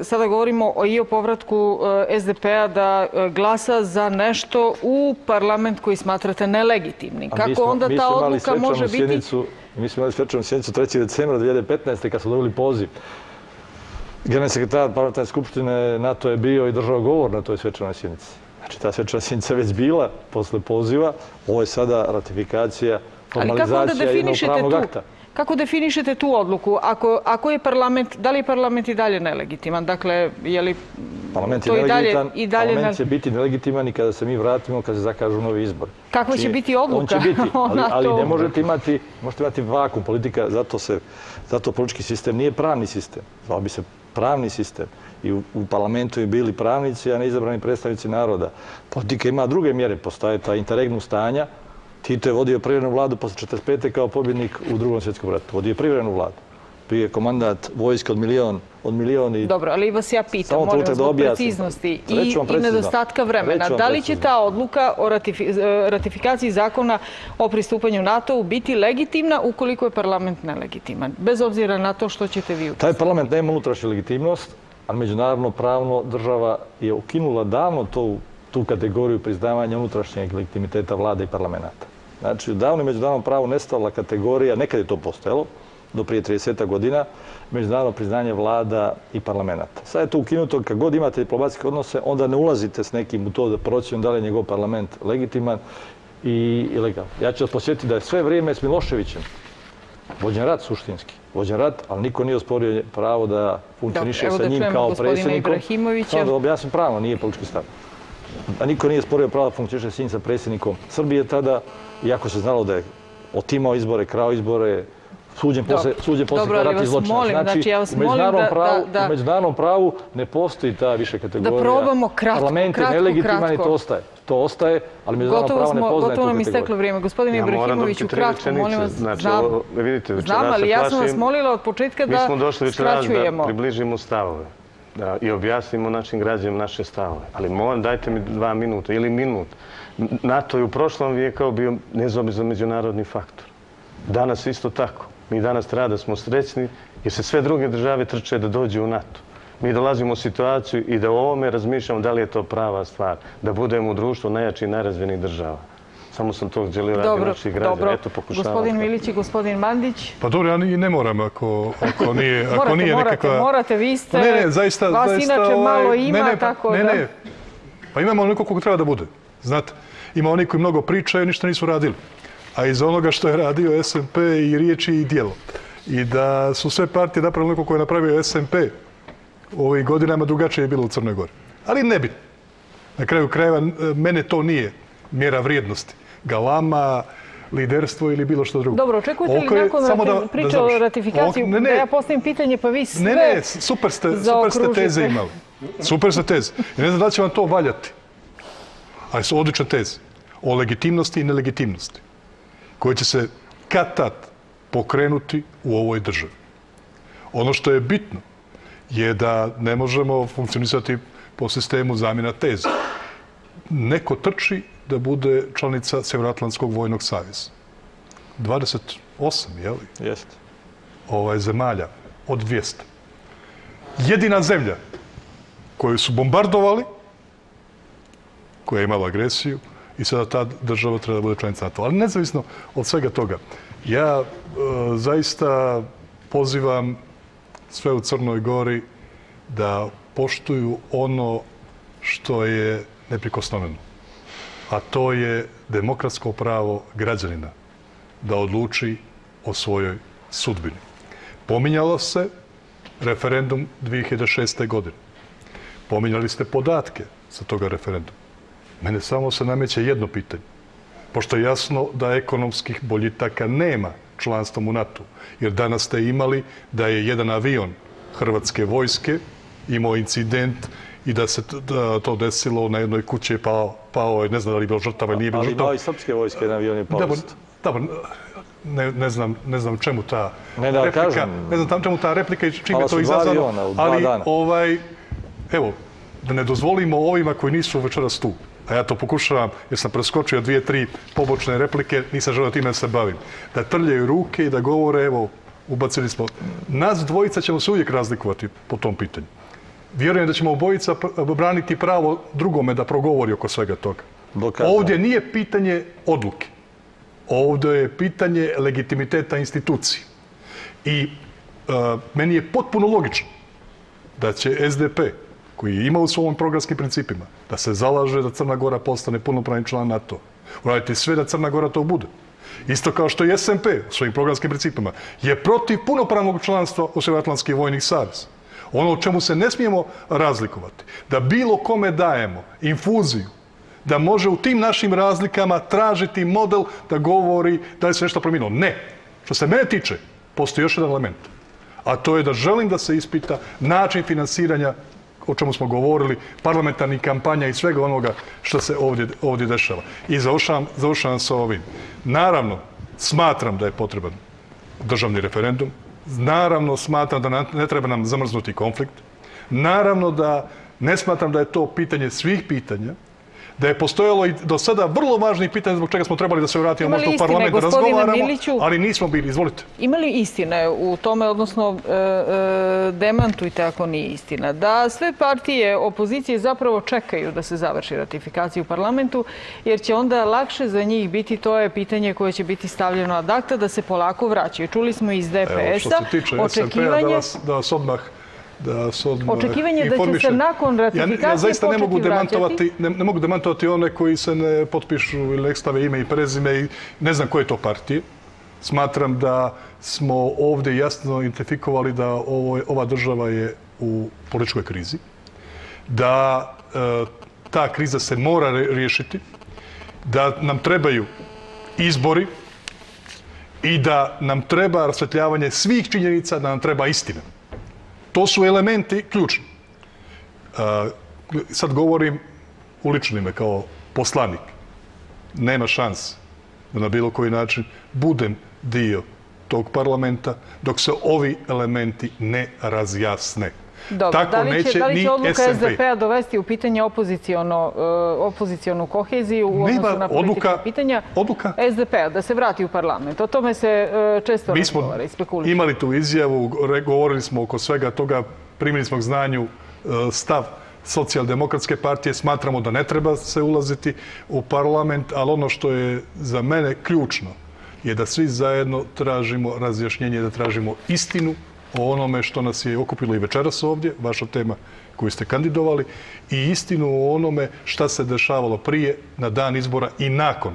sada govorimo i o povratku SDP-a da glasa za nešto u parlament koji smatrate nelegitimnim. Kako onda ta odluka može biti? Mi smo imali svečanu sjednicu 3. decembra 2015. kad smo dobili poziv. Generalni sekretar parlamentarne skupštine NATO je bio i držao govor na toj svečanoj sjednici. Znači, ta svečana sjednica je već bila posle poziva. Ovo je sada ratifikacija, formalizacija jednog pravnog akta. Kako definišete tu odluku? Ako je parlament, da li je parlament i dalje nelegitiman? Dakle, je li to i dalje... Parlament će biti nelegitiman i kada se mi vratimo, kada se zakažu novi izbori. Kakva će biti odluka? On će biti, ali ne možete imati vakum politika, zato politički sistem nije pravni sistem. Zvao bi se pravni sistem. I u parlamentu je bili pravnici, a ne izabrani predstavnici naroda. Politika ima druge mjere, postoje ta interregnum stanja. Tito je vodio privremenu vladu posle 1945. kao pobjednik u Drugom svjetskom ratu. Vodio privremenu vladu. Bio je komandant vojske od milion i... Dobro, ali vas ja pitam, molim vas, zbog preciznosti i nedostatka vremena. Da li će ta odluka o ratifikaciji zakona o pristupanju NATO-u biti legitimna ukoliko je parlament nelegitiman? Bez obzira na to što ćete vi učiniti. Taj parlament nema unutrašnju legitimnost, ali međunarodno pravno država je ukinula davno tu kategoriju priznavanja unutrašnjeg legitimiteta vlade i parlamenta. Znači, davno je međunarodno pravo nestala kategorija, nekad je to postojalo, do prije 30 godina, međunarodno priznanje vlada i parlamenta. Sad je to ukinuto, kad god imate diplomatske odnose, onda ne ulazite s nekim u to da procjenu da li je njegov parlament legitiman i legalan. Ja ću vas posjetiti da je sve vrijeme s Miloševićem vođen rat suštinski. Vođen rat, ali niko nije osporio pravo da funkcioniše sa njim kao predsjednikom. Samo da objasnim pravno, nije politički stav. A niko nije osporio pravo da funkcioniše sa njim sa predsjednikom Srbije tada, iako se znalo da je otimao izbore, krao izbore, suđen posle kao ratni zločinac. Znači, u međunarodnom pravu ne postoji ta više kategorija. Da probamo kratko. Parlament je nelegitimani, to ostaje, ali međunarodno pravo ne poznaje tu kategoriju. Gotovo nam isteklo vrijeme. Gospodine Ibrahimoviću, kratko, molim vas. Znam, ali ja sam vas molila od početka da skraćujemo. Mi smo došli večeras da približimo stavove i objasnimo našim građanima naše stavove. Ali molim, dajte mi 2 minuta ili minut. NATO je u prošlom vijeku bio nezaobilazan međunarodni faktor. Danas isto tako. Mi danas treba da smo srećni jer se sve druge države trče da dođu u NATO. Mi dolazimo u situaciju i da o ovome razmišljamo da li je to prava stvar. Da budemo u društvu najjačih i najrazvijenijih država. Samo sam to želio radi naših građana. Eto, pokušavam. Gospodin Milić i gospodin Mandić. Pa dobro, ja i ne moram ako nije nekakva... Morate, vi ste... Vas inače malo ima, tako da... Ne. Pa imamo onoliko koliko treba da bude. Znate, ima oni koji mnogo pričaju, ništa nisu radili. A iz onoga što je radio SMP i riječi i djelo. I da su sve partije napravili onoliko koje je napravio SMP u ovih godinama, drugačije je bilo u Crnoj Gori. Ali ne bi. Na kraju krajeva, mene to nije mjera vrijednosti. Galama, liderstvo ili bilo što drugo. Dobro, očekujete li nakon priče o ratifikaciji da ja postavim pitanje pa vi sve zaokružite? Ne, super ste teze imali. Super ste teze. I ne znam da će vam to valjati. Ali su odlične teze o legitimnosti i nelegitimnosti koje će se kad-tad pokrenuti u ovoj državi. Ono što je bitno je da ne možemo funkcionisati po sistemu zamjena teza. Neko trči da bude članica Sjevernoatlantskog vojnog saveza. 28, je li? Jeste. Zemalja od 200. Jedina zemlja koju su bombardovali, koja je imala agresiju, i sada ta država treba da bude članica NATO. Ali nezavisno od svega toga, ja zaista pozivam sve u Crnoj Gori da poštuju ono što je neprikosnoveno. A to je demokratsko pravo građanina da odluči o svojoj sudbini. Pominjalo se referendum 2006. godine. Pominjali ste podatke za toga referenduma. Mene samo se nameće jedno pitanje. Pošto je jasno da ekonomskih boljitaka nema članstvom u NATO. Jer danas ste imali da je jedan avion Hrvatske vojske imao incident i da se to desilo na jednoj kući je pao, ne znam da li je bilo žrtava ili nije bilo žrtava. Ali imao i srpske vojske, jedan avion je pao. Dobro, ne znam čemu ta replika. Ne znam čemu ta replika i čim je to izazvano. Ali, evo, da ne dozvolimo ovima koji nisu večeras tu. A ja to pokušavam, jer sam preskočio 2-3 pobočne replike, nisam želeo time da se bavim. Da trljaju ruke i da govore, evo, ubacili smo. Nas dvojica ćemo se uvijek razlikovati po tom pitanju. Vjerujem da ćemo obojica braniti pravo drugome da progovori oko svega toga. Ovdje nije pitanje odluke. Ovdje je pitanje legitimiteta institucije. I meni je potpuno logično da će SDP, koji ima u svojim programskim principima, da se zalaže da Crna Gora postane punopravni član NATO. Uradite sve da Crna Gora to bude. Isto kao što i SMP u svojim programskim principima je protiv punopravnog članstva u Sjevernoatlantski vojni savez. Ono o čemu se ne smijemo razlikovati, da bilo kome dajemo infuziju, da može u tim našim razlikama tražiti model da govori da je se nešto promijenilo. Ne. Što se mene tiče, postoji još jedan element. A to je da želim da se ispita način finansiranja, o čemu smo govorili, parlamentarnih kampanja i svega onoga što se ovdje dešava. I završavam sa ovim. Naravno, smatram da je potreban državni referendum. Naravno, smatram da ne treba nam zamrznuti konflikt. Naravno da ne smatram da je to pitanje svih pitanja, da je postojalo i do sada vrlo važnih pitanja zbog čega smo trebali da se vratimo možda u parlament da razgovaramo, ali nismo bili. Izvolite. Ima li istine u tome, odnosno demantujte ako nije istina, da sve partije opozicije zapravo čekaju da se završi ratifikacija u parlamentu, jer će onda lakše za njih biti, to je pitanje koje će biti stavljeno ad acta, da se polako vraćaju. Čuli smo iz DPS-a očekivanje... Očekivanje da će se nakon ratifikacije početi vraćati. Ne mogu demantovati one koji se ne potpišu ili ne stave ime i prezime i ne znam koje je to partije. Smatram da smo ovdje jasno identifikovali da ova država je u političkoj krizi, da ta kriza se mora riješiti, da nam trebaju izbori i da nam treba rasvetljavanje svih činjenica, da nam treba istina. To su elementi ključni. Sad govorim u lično ime kao poslanik. Nema šanse da na bilo koji način budem dio tog parlamenta dok se ovi elementi ne razjasne. Dobro, da li će odluka SDP-a dovesti u pitanje opozicionu koheziju u odnosu na politička pitanja SDP-a, da se vrati u parlament? O tome se često razgovara i spekulira. Mi smo imali tu izjavu, govorili smo oko svega toga, primili smo k znanju stav Socijaldemokratske partije, smatramo da ne treba se ulaziti u parlament, ali ono što je za mene ključno je da svi zajedno tražimo razjašnjenje, da tražimo istinu o onome što nas je okupilo i večeras ovdje, vaša tema koju ste kandidovali, i istinu o onome šta se dešavalo prije, na dan izbora i nakon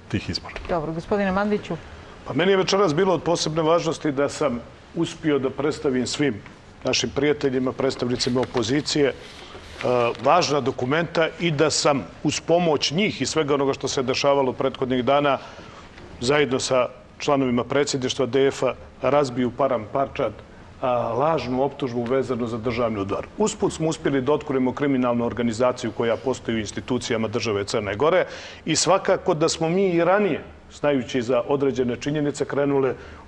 tih izbora. Dobro, gospodine Mandiću. Pa meni je večeras bilo od posebne važnosti da sam uspio da predstavim svim našim prijateljima, predstavnicima opozicije, važna dokumenta i da sam uz pomoć njih i svega onoga što se dešavalo prethodnih dana zajedno sa članovima predsjedništva DF-a razbiju param parčad lažnu optužbu vezanu za državni udar. Usput smo uspjeli da otkrijemo kriminalnu organizaciju koja postoji u institucijama države Crne Gore i svakako da smo mi i ranije, znajući za određene činjenice,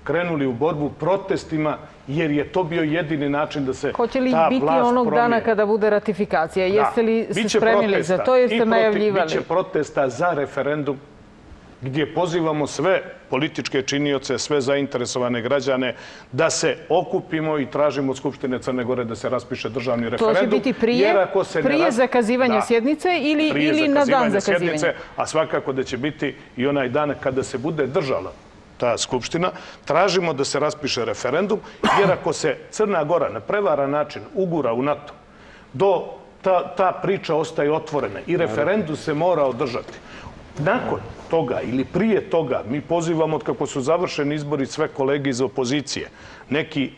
krenuli u borbu protestima, jer je to bio jedini način da se ta vlast promijeni. Hoće li biti onog dana kada bude ratifikacija? Jeste li se spremili za to, jer ste najavljivali? Biće protesta za referendum, gdje pozivamo sve političke činioce, sve zainteresovane građane da se okupimo i tražimo od Skupštine Crne Gore da se raspiše državni referendum. To će biti prije zakazivanja sjednice ili na dan zakazivanja? A svakako da će biti i onaj dan kada se bude držala ta Skupština. Tražimo da se raspiše referendum, jer ako se Crna Gora na prevaran način ugura u NATO, ta priča ostaje otvorena i referendum se mora održati. Nakon toga ili prije toga mi pozivamo, od kako su završeni izbori, sve kolege iz opozicije. Neki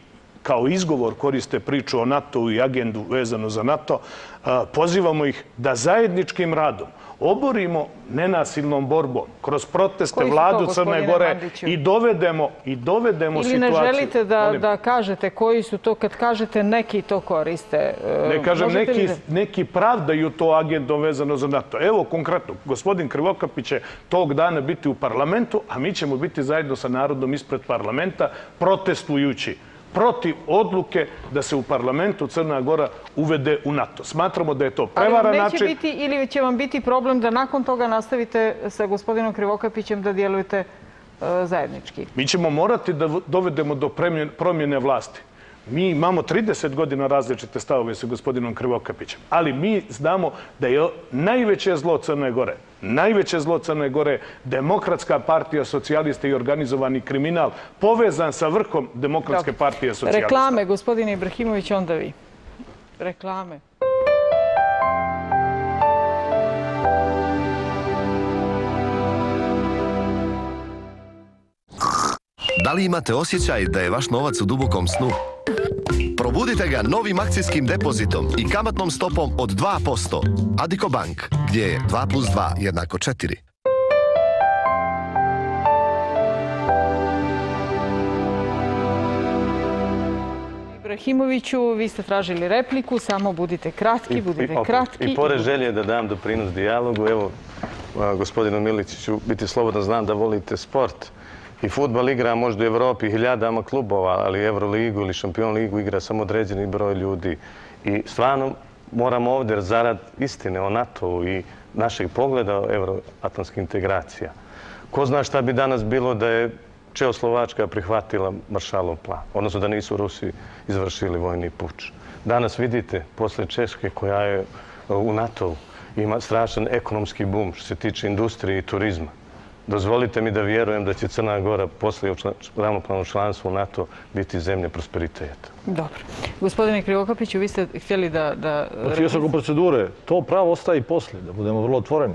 kao izgovor koriste priču o NATO i agendu vezano za NATO. Pozivamo ih da zajedničkim radom oborimo nenasilnom borbom kroz proteste vladu Crne Gore i dovedemo situaciju. Ili ne želite da kažete koji su to, kad kažete neki to koriste? Ne kažem, neki pravdaju to agendom vezano za NATO. Evo konkretno, gospodin Krivokapić će tog dana biti u parlamentu, a mi ćemo biti zajedno sa narodom ispred parlamenta protestujući protiv odluke da se u parlamentu Crna Gora uvede u NATO. Smatramo da je to prevaran način. Ali neće biti ili će vam biti problem da nakon toga nastavite sa gospodinom Krivokapićem da djelujete zajednički? Mi ćemo morati da dovedemo do promjene vlasti. Mi imamo 30 godina različite stavove sa gospodinom Krivokapićem, ali mi znamo da je najveće zlo Crne Gore, Demokratska partija socijalista i organizovani kriminal povezan sa vrhom Demokratske partije socijalista. Reklame, gospodine Ibrahimović, onda vi. Reklame. Da li imate osjećaj da je vaš novac u dubokom snu? Probudite ga novim akcijskim depozitom i kamatnom stopom od 2%. Addiko Bank, gdje je 2+2 = 4. Ibrahimoviću, vi ste tražili repliku, samo budite kratki. I pored želje da dam doprinos dijalogu, evo, gospodinu Miličiću, biti slobodno, znam da volite sport. I fudbal igra možda u Evropi hiljadama klubova, ali Euroligu ili Šampion ligu igra samo određeni broj ljudi. I stvarno moramo ovdje zarad istine o NATO-u i našeg pogleda euroatlantskih integracija. Ko zna šta bi danas bilo da je Čehoslovačka prihvatila Maršalov plan, odnosno da nisu Rusi izvršili vojni puč. Danas vidite, posle Češke koja je u NATO-u, ima strašan ekonomski bum što se tiče industrije i turizma. Dozvolite mi da vjerujem da će Crna Gora posle ravnopravnog članstva u NATO biti zemlja prosperiteta. Dobro. Gospodine Krivokapiću, vi ste htjeli da... Htio sam u procedure. To pravo ostaje i poslije, da budemo vrlo otvoreni.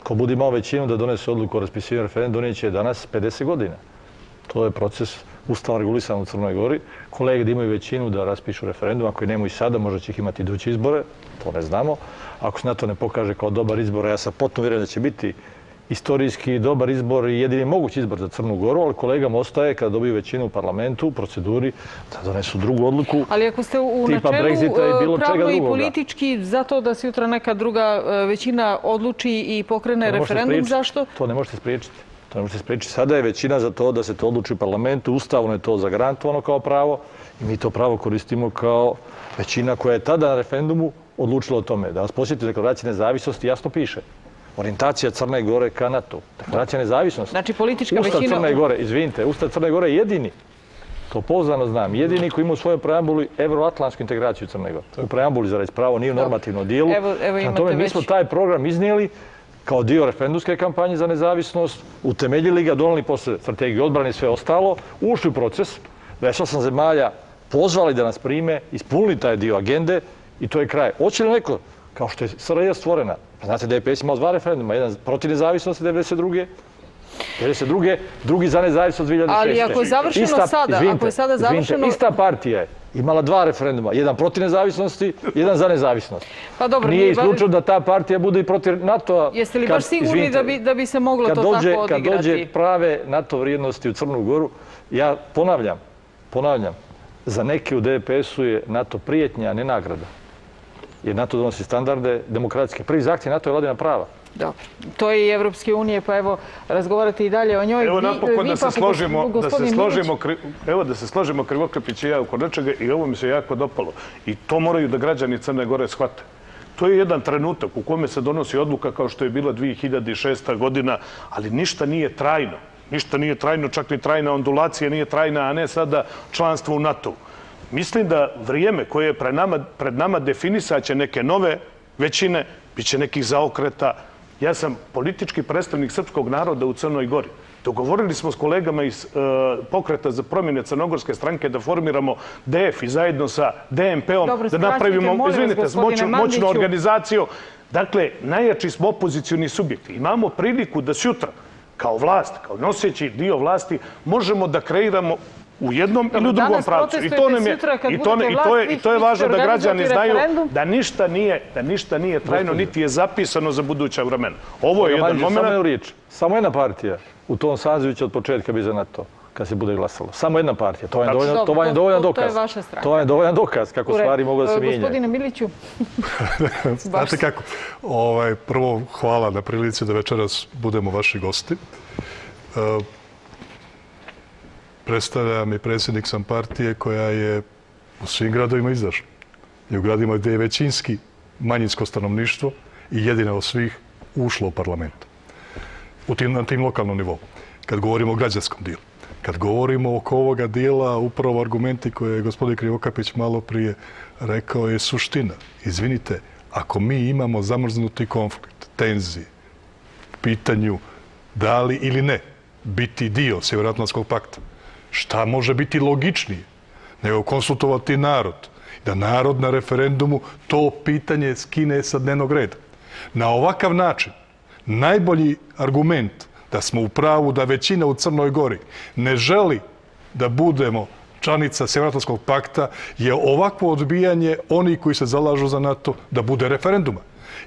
Ko bude imao većinu da donese odluku o raspisivanju referenduma, neće danas 50 godina. To je proces Ustava regulisan u Crnoj Gori. Kolege da imaju većinu da raspišu referendum, ako i nemaju i sada, možda će ih imati iduće izbore, to ne znamo. Ako se na to ne pokaže kao dobar izbor, ja sam potpuno uvjeren da će biti istorijski dobar izbor i jedini mogući izbor za Crnu Goru, ali kolegama ostaje kada dobiju većinu u parlamentu, u proceduri, da donesu drugu odluku. Ali ako ste u načelu pravno i politički za to da se jutra neka druga većina odluči i pokrene referendum, zašto? To ne možete spriječiti. To ne možete spriječiti. Sada je većina za to da se to odluči u parlamentu, ustavno je to zagarantovano kao pravo i mi to pravo koristimo kao većina koja je tada na referendumu odlučila o tome. Da vas posjetite, deklaracija nezavisnosti jasno piše. Orijentacija Crne Gore ka NATO. Deklaracija nezavisnosti. Znači politička većina... Ustav Crne Gore, izvinite, Ustav Crne Gore je jedini, to pouzdano znam, jedini koji ima u svojoj preambuli evroatlantsku integraciju Crne Gore. U preambuli za reći pravo, nije u normativnom dijelu. Na tome mi smo taj program iznijeli kao dio referendumske kampanje za nezavisnost, utemeljili ga, donijeli posle strategiju odbrane i sve ostalo, ušli u proces, 28 zemalja pozvali da nas prime, ispunili taj dio agende i to je kraj. Hoće li neko, kao što je SRJ stvorena, znate da je DPS imao 2 referenduma, jedan protiv nezavisnosti 1992. Drugi za nezavisnost 2006. Ali ako je završeno sada, ako je sada završeno... Ista partija je imala 2 referenduma, jedan protiv nezavisnosti, jedan za nezavisnost. Pa dobro, nije isključeno da ta partija bude i protiv NATO-a. Jeste li baš sigurni da bi se moglo to tako odigrati? Kad dođe prave NATO vrijednosti u Crnu Goru, ja ponavljam, za neke u DPS-u je NATO prijetnja, a ne nagrada. Jer NATO donosi standarde demokratske. Prvi zahtjev NATO je vladavina prava. Dobro. To je i Evropske unije, pa evo, razgovarate i dalje o njoj. Evo napokon da se složimo Krivokapić i ja oko nečega i ovo mi se jako dopalo. I to moraju da građani Crne Gore shvate. To je jedan trenutak u kome se donosi odluka kao što je bila 2006. godina, ali ništa nije trajno. Ništa nije trajno, čak ni trajna ondulacija nije trajna, a ne sada članstvo u NATO-u. Mislim da vrijeme koje je pred nama definisaće neke nove većine, bit će nekih zaokreta. Ja sam politički predstavnik srpskog naroda u Crnoj Gori. Dogovorili smo s kolegama iz Pokreta za promjene Crnogorske stranke da formiramo DF i zajedno sa DNP-om da napravimo, izvinite, moćnu organizaciju. Dakle, najjači smo opozicioni subjekti. Imamo priliku da sutra, kao vlast, kao noseći dio vlasti, možemo da kreiramo u jednom ili u drugom pravcu. I to je važno da građani znaju da ništa nije trajno, niti je zapisano za buduća vremena. Ovo je jedan moment... Samo jedna partija u tom sazivu će od početka biti za NATO, kad se bude glasalo. Samo jedna partija. To vam je dovoljan dokaz. To je vaša stranka. To vam je dovoljan dokaz kako stvari mogu da se mijenjaju. Gospodine Miliću. Znate kako? Prvo, hvala na prilici da večeras budemo vaši gosti. Predstavljam i predsjednik sam partije koja je u svim gradovima izašla. I u gradima gdje je većinski manjinsko stanovništvo i jedina od svih ušlo u parlament. Na tim lokalnom nivou. Kad govorimo o građanskom dijelu. Kad govorimo oko ovoga dijela, upravo argumenti koje je gospodin Krivokapić malo prije rekao je suština. Izvinite, ako mi imamo zamrznuti konflikt, tenzije, pitanju da li ili ne biti dio Sjevernoatlantskog pakta, šta može biti logičnije nego konsultovati narod, da narod na referendumu to pitanje skine sa dnevnog reda. Na ovakav način, najbolji argument da smo u pravu da većina u Crnoj Gori ne želi da budemo članica Sjevernoatlantskog pakta je ovakvo odbijanje onih koji se zalažu za NATO da bude referenduma.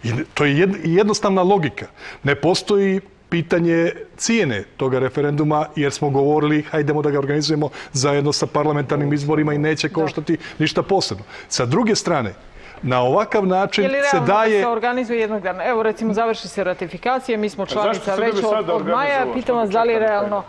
I to je jednostavna logika. Ne postoji pitanje cijene toga referenduma, jer smo govorili hajdemo da ga organizujemo zajedno sa parlamentarnim izborima i neće koštati ništa posebno. Sa druge strane, na ovakav način se daje... Je li realno da se organizuje jednog dana? Evo, recimo, završi se ratifikacija, mi smo članica već od maja, pitam vas da li je realno...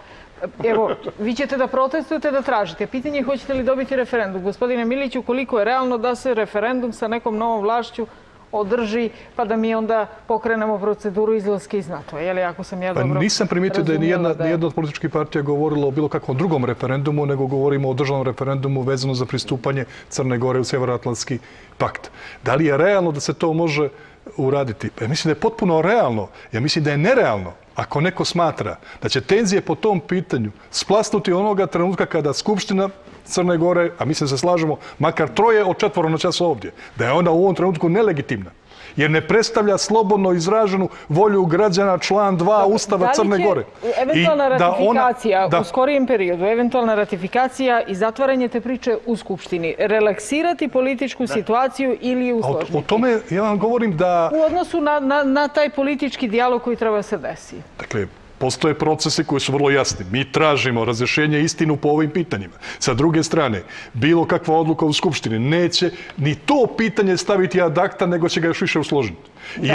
Evo, vi ćete da protestujete, da tražite. Pitanje je hoćete li dobiti referendum. Gospodine Miliću, koliko je realno da se referendum sa nekom novom vlašću održi, pa da mi onda pokrenemo proceduru izlaska iz NATO-a. Je li, ako sam ja dobro razumjela? Nisam primijetio da je nijedna od političkih partija govorila o bilo kakvom drugom referendumu, nego govorimo o državnom referendumu vezano za pristupanje Crne Gore u Sjevernoatlantski pakt. Da li je realno da se to može uraditi? Ja mislim da je potpuno realno. Ja mislim da je nerealno ako neko smatra da će tenzije po tom pitanju splasnuti onoga trenutka kada Skupština Crne Gore, a mislim se slažemo, makar 3 od 4 noćas ovdje, da je ona u ovom trenutku nelegitimna. Jer ne predstavlja slobodno izraženu volju građana član 2 Ustava Crne Gore. Da li će eventualna ratifikacija u skorijem periodu, eventualna ratifikacija i zatvaranje te priče u Skupštini, relaksirati političku situaciju ili usložniti? O tome ja vam govorim da... U odnosu na taj politički dijalog koji treba se desi. Dakle, postoje procesi koji su vrlo jasni. Mi tražimo razrješenje i istinu po ovim pitanjima. Sa druge strane, bilo kakva odluka u Skupštini neće ni to pitanje staviti ad acta, nego će ga još više usložiti. I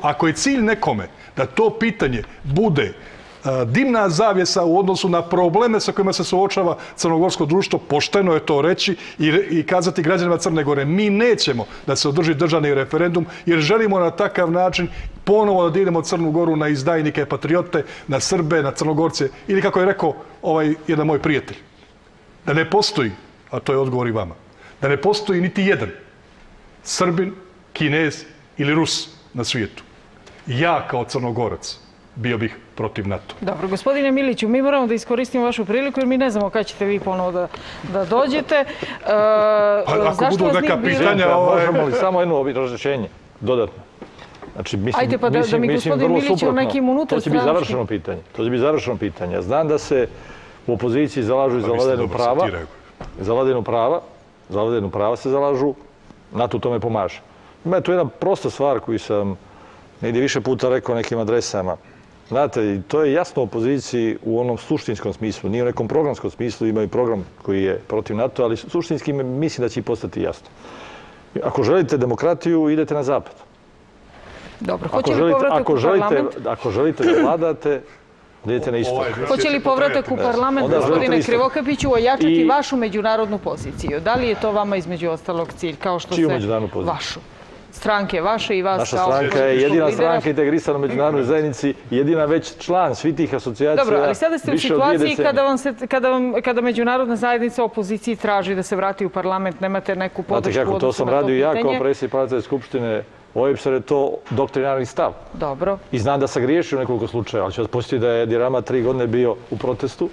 ako je cilj nekome da to pitanje bude dimna zavjesa u odnosu na probleme sa kojima se suočava crnogorsko društvo, pošteno je to reći i kazati građanima Crne Gore. Mi nećemo da se održi državni referendum jer želimo na takav način ponovo da dijelimo Crnu Goru na izdajnike, patriote, na Srbe, na Crnogorce ili kako je rekao jedan moj prijatelj. Da ne postoji, a to je odgovor i vama, da ne postoji niti jedan Srbin, Kinez ili Rus na svijetu. Ja kao Crnogorac bio bih protiv NATO. Dobro, gospodine Miliću, mi moramo da iskoristimo vašu priliku jer mi ne znamo kada ćete vi ponovo da dođete. Ako budu neka pitanja... Možemo li samo jedno razrješenje dodatno? Znači, ajde pa da mi gospodin Milić o nekim unutar stranačkim... To će biti završeno pitanje. To će biti završeno pitanje. Ja znam da se u opoziciji zalažu za vladavinu prava. Za vladavinu prava se zalažu. NATO tome pomaže. Ima tu jedna prosta stvar koju sam negdje više puta rekao nekim adresama. Znate, to je jasno u opoziciji u onom suštinskom smislu. Nije u nekom programskom smislu, imaju program koji je protiv NATO, ali suštinski mislim da će i postati jasno. Ako želite demokratiju, idete na zapad. Dobro, hoće li povratak u parlament? Ako želite da vladate, idete na istok. Hoće li povratak u parlament, gospodine Krivokapiću, ojačati vašu međunarodnu poziciju? Da li je to vama između ostalog cilj, kao što se vašu? Stranke vaše i vas kao političkog lidera. Naša stranka je jedina stranka integrisana u međunarodnoj zajednici, jedina već član svih tih asocijacija. Dobro, ali sada ste u situaciji kada međunarodna zajednica opoziciji traži da se vrati u parlament, nemate neku podršku. Znate kako, to sam radio ja kao predsjednik Parlamentarne skupštine OEBS-a, je to doktrinarni stav. Dobro. I znam da sam griješio u nekoliko slučaja, ali ću vas posjetiti da je Edi Rama 3 godine bio u protestu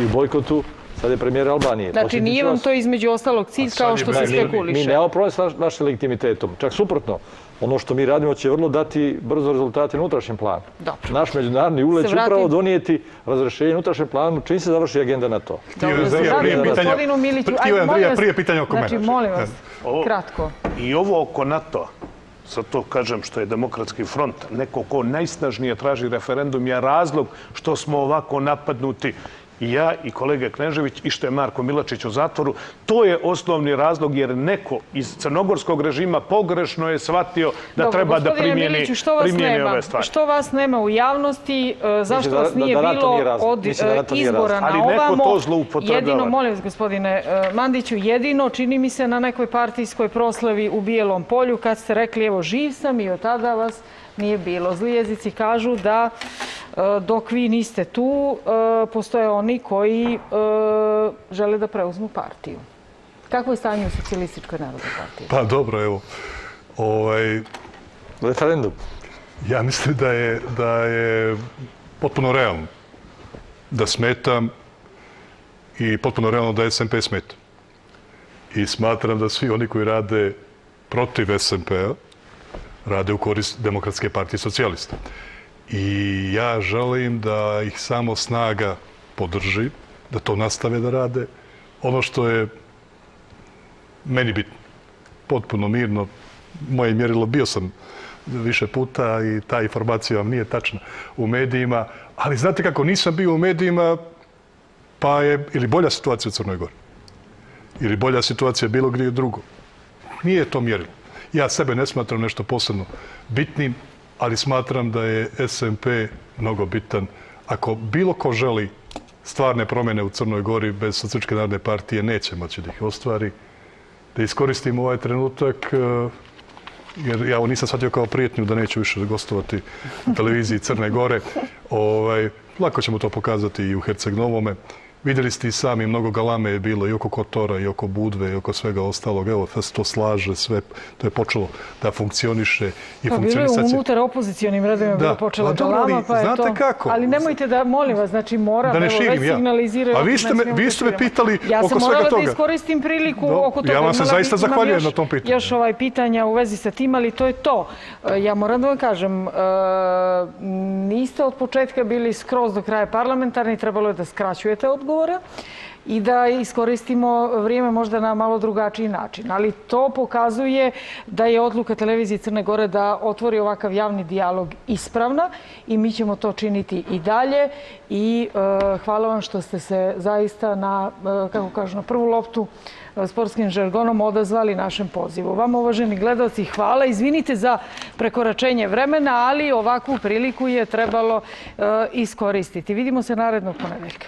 i u bojkotu. Sad je premijer Albanije. Znači, nije vam to između ostalog cilj kao što se spekuliše? Mi nemamo problem s našim legitimitetom. Čak suprotno. Ono što mi radimo će vrlo dati brzo rezultate na unutrašnjem planu. Naš međunarodni ugled će upravo donijeti razrešenje na unutrašnjem planu čim se završi agenda na to. Prije pitanja oko mene. Znači, molim vas, kratko. I ovo oko NATO-a, sad to kažem što je Demokratski front, neko ko najsnažnije traži referendum, je razlog što smo ovako napadnuti i ja i kolega Knežević i što je Marko Milačić u zatvoru. To je osnovni razlog jer neko iz crnogorskog režima pogrešno je shvatio da treba da primijeni ove stvari. Što vas nema u javnosti, zašto vas nije bilo od izbora na ovamo? Ali neko to zloupotrebava. Jedino, molim vas gospodine Mandiću, jedino čini mi se na nekoj partijskoj proslavi u Bijelom polju kad ste rekli evo živ sam i od tada vas nije bilo. Zli jezici kažu da dok vi niste tu, postoje oni koji žele da preuzmu partiju. Kako je stanje u Socijalističkoj narodnoj partiji? Pa dobro, evo. Referendum. Ja mislim da je potpuno realno da smetam i potpuno realno da SMP smeta. I smatram da svi oni koji rade protiv SMP-a rade u korist Demokratske partije socijalista. I ja želim da ih samo snaga podrži, da to nastave da rade. Ono što je meni bitno, potpuno mirno, moje mjerilo, bio sam više puta i ta informacija vam nije tačna u medijima, ali znate kako, nisam bio u medijima, pa je ili bolja situacija u Crnoj Gori, ili bolja situacija bilo gdje drugo. Nije to mjerilo. Ja sebe ne smatram nešto posebno bitnim, ali smatram da je SMP mnogo bitan. Ako bilo ko želi stvarne promjene u Crnoj Gori bez Socijalističke narodne partije, neće moći da ih ostvari. Da iskoristim ovaj trenutak jer ja ovo nisam shvatio kao prijetnju da neću više gostovati na televiziji Crne Gore. Lako ćemo to pokazati i u Herceg Novome. Vidjeli ste i sami, mnogo galame je bilo i oko Kotora, i oko Budve, i oko svega ostalog. Evo, se to slaže, sve to je počelo da funkcioniše i funkcionisaće. Bilo je unutar opozicijonim redovima bilo počelo galama, pa je to... Znate kako? Ali nemojte da, molim vas, znači moram, da ne širim ja. A vi ste me pitali oko svega toga. Ja sam morala da iskoristim priliku oko toga. Ja vam se zaista zahvaljujem na tom pitanju. Još pitanja u vezi sa tim, ali to je to. Ja moram da vam kažem, niste od početka bili skroz do kraja parlamentarni, trebalo je da skraćujete odgovore i da iskoristimo vrijeme možda na malo drugačiji način. Ali to pokazuje da je odluka televizije Crne Gore da otvori ovakav javni dijalog ispravna i mi ćemo to činiti i dalje. I hvala vam što ste se zaista na, kako kažu, na prvu loptu sportskim žargonom odazvali našem pozivu. Vama, uvaženi gledalci, hvala. Izvinite za prekoračenje vremena, ali ovakvu priliku je trebalo iskoristiti. Vidimo se narednog ponedeljka.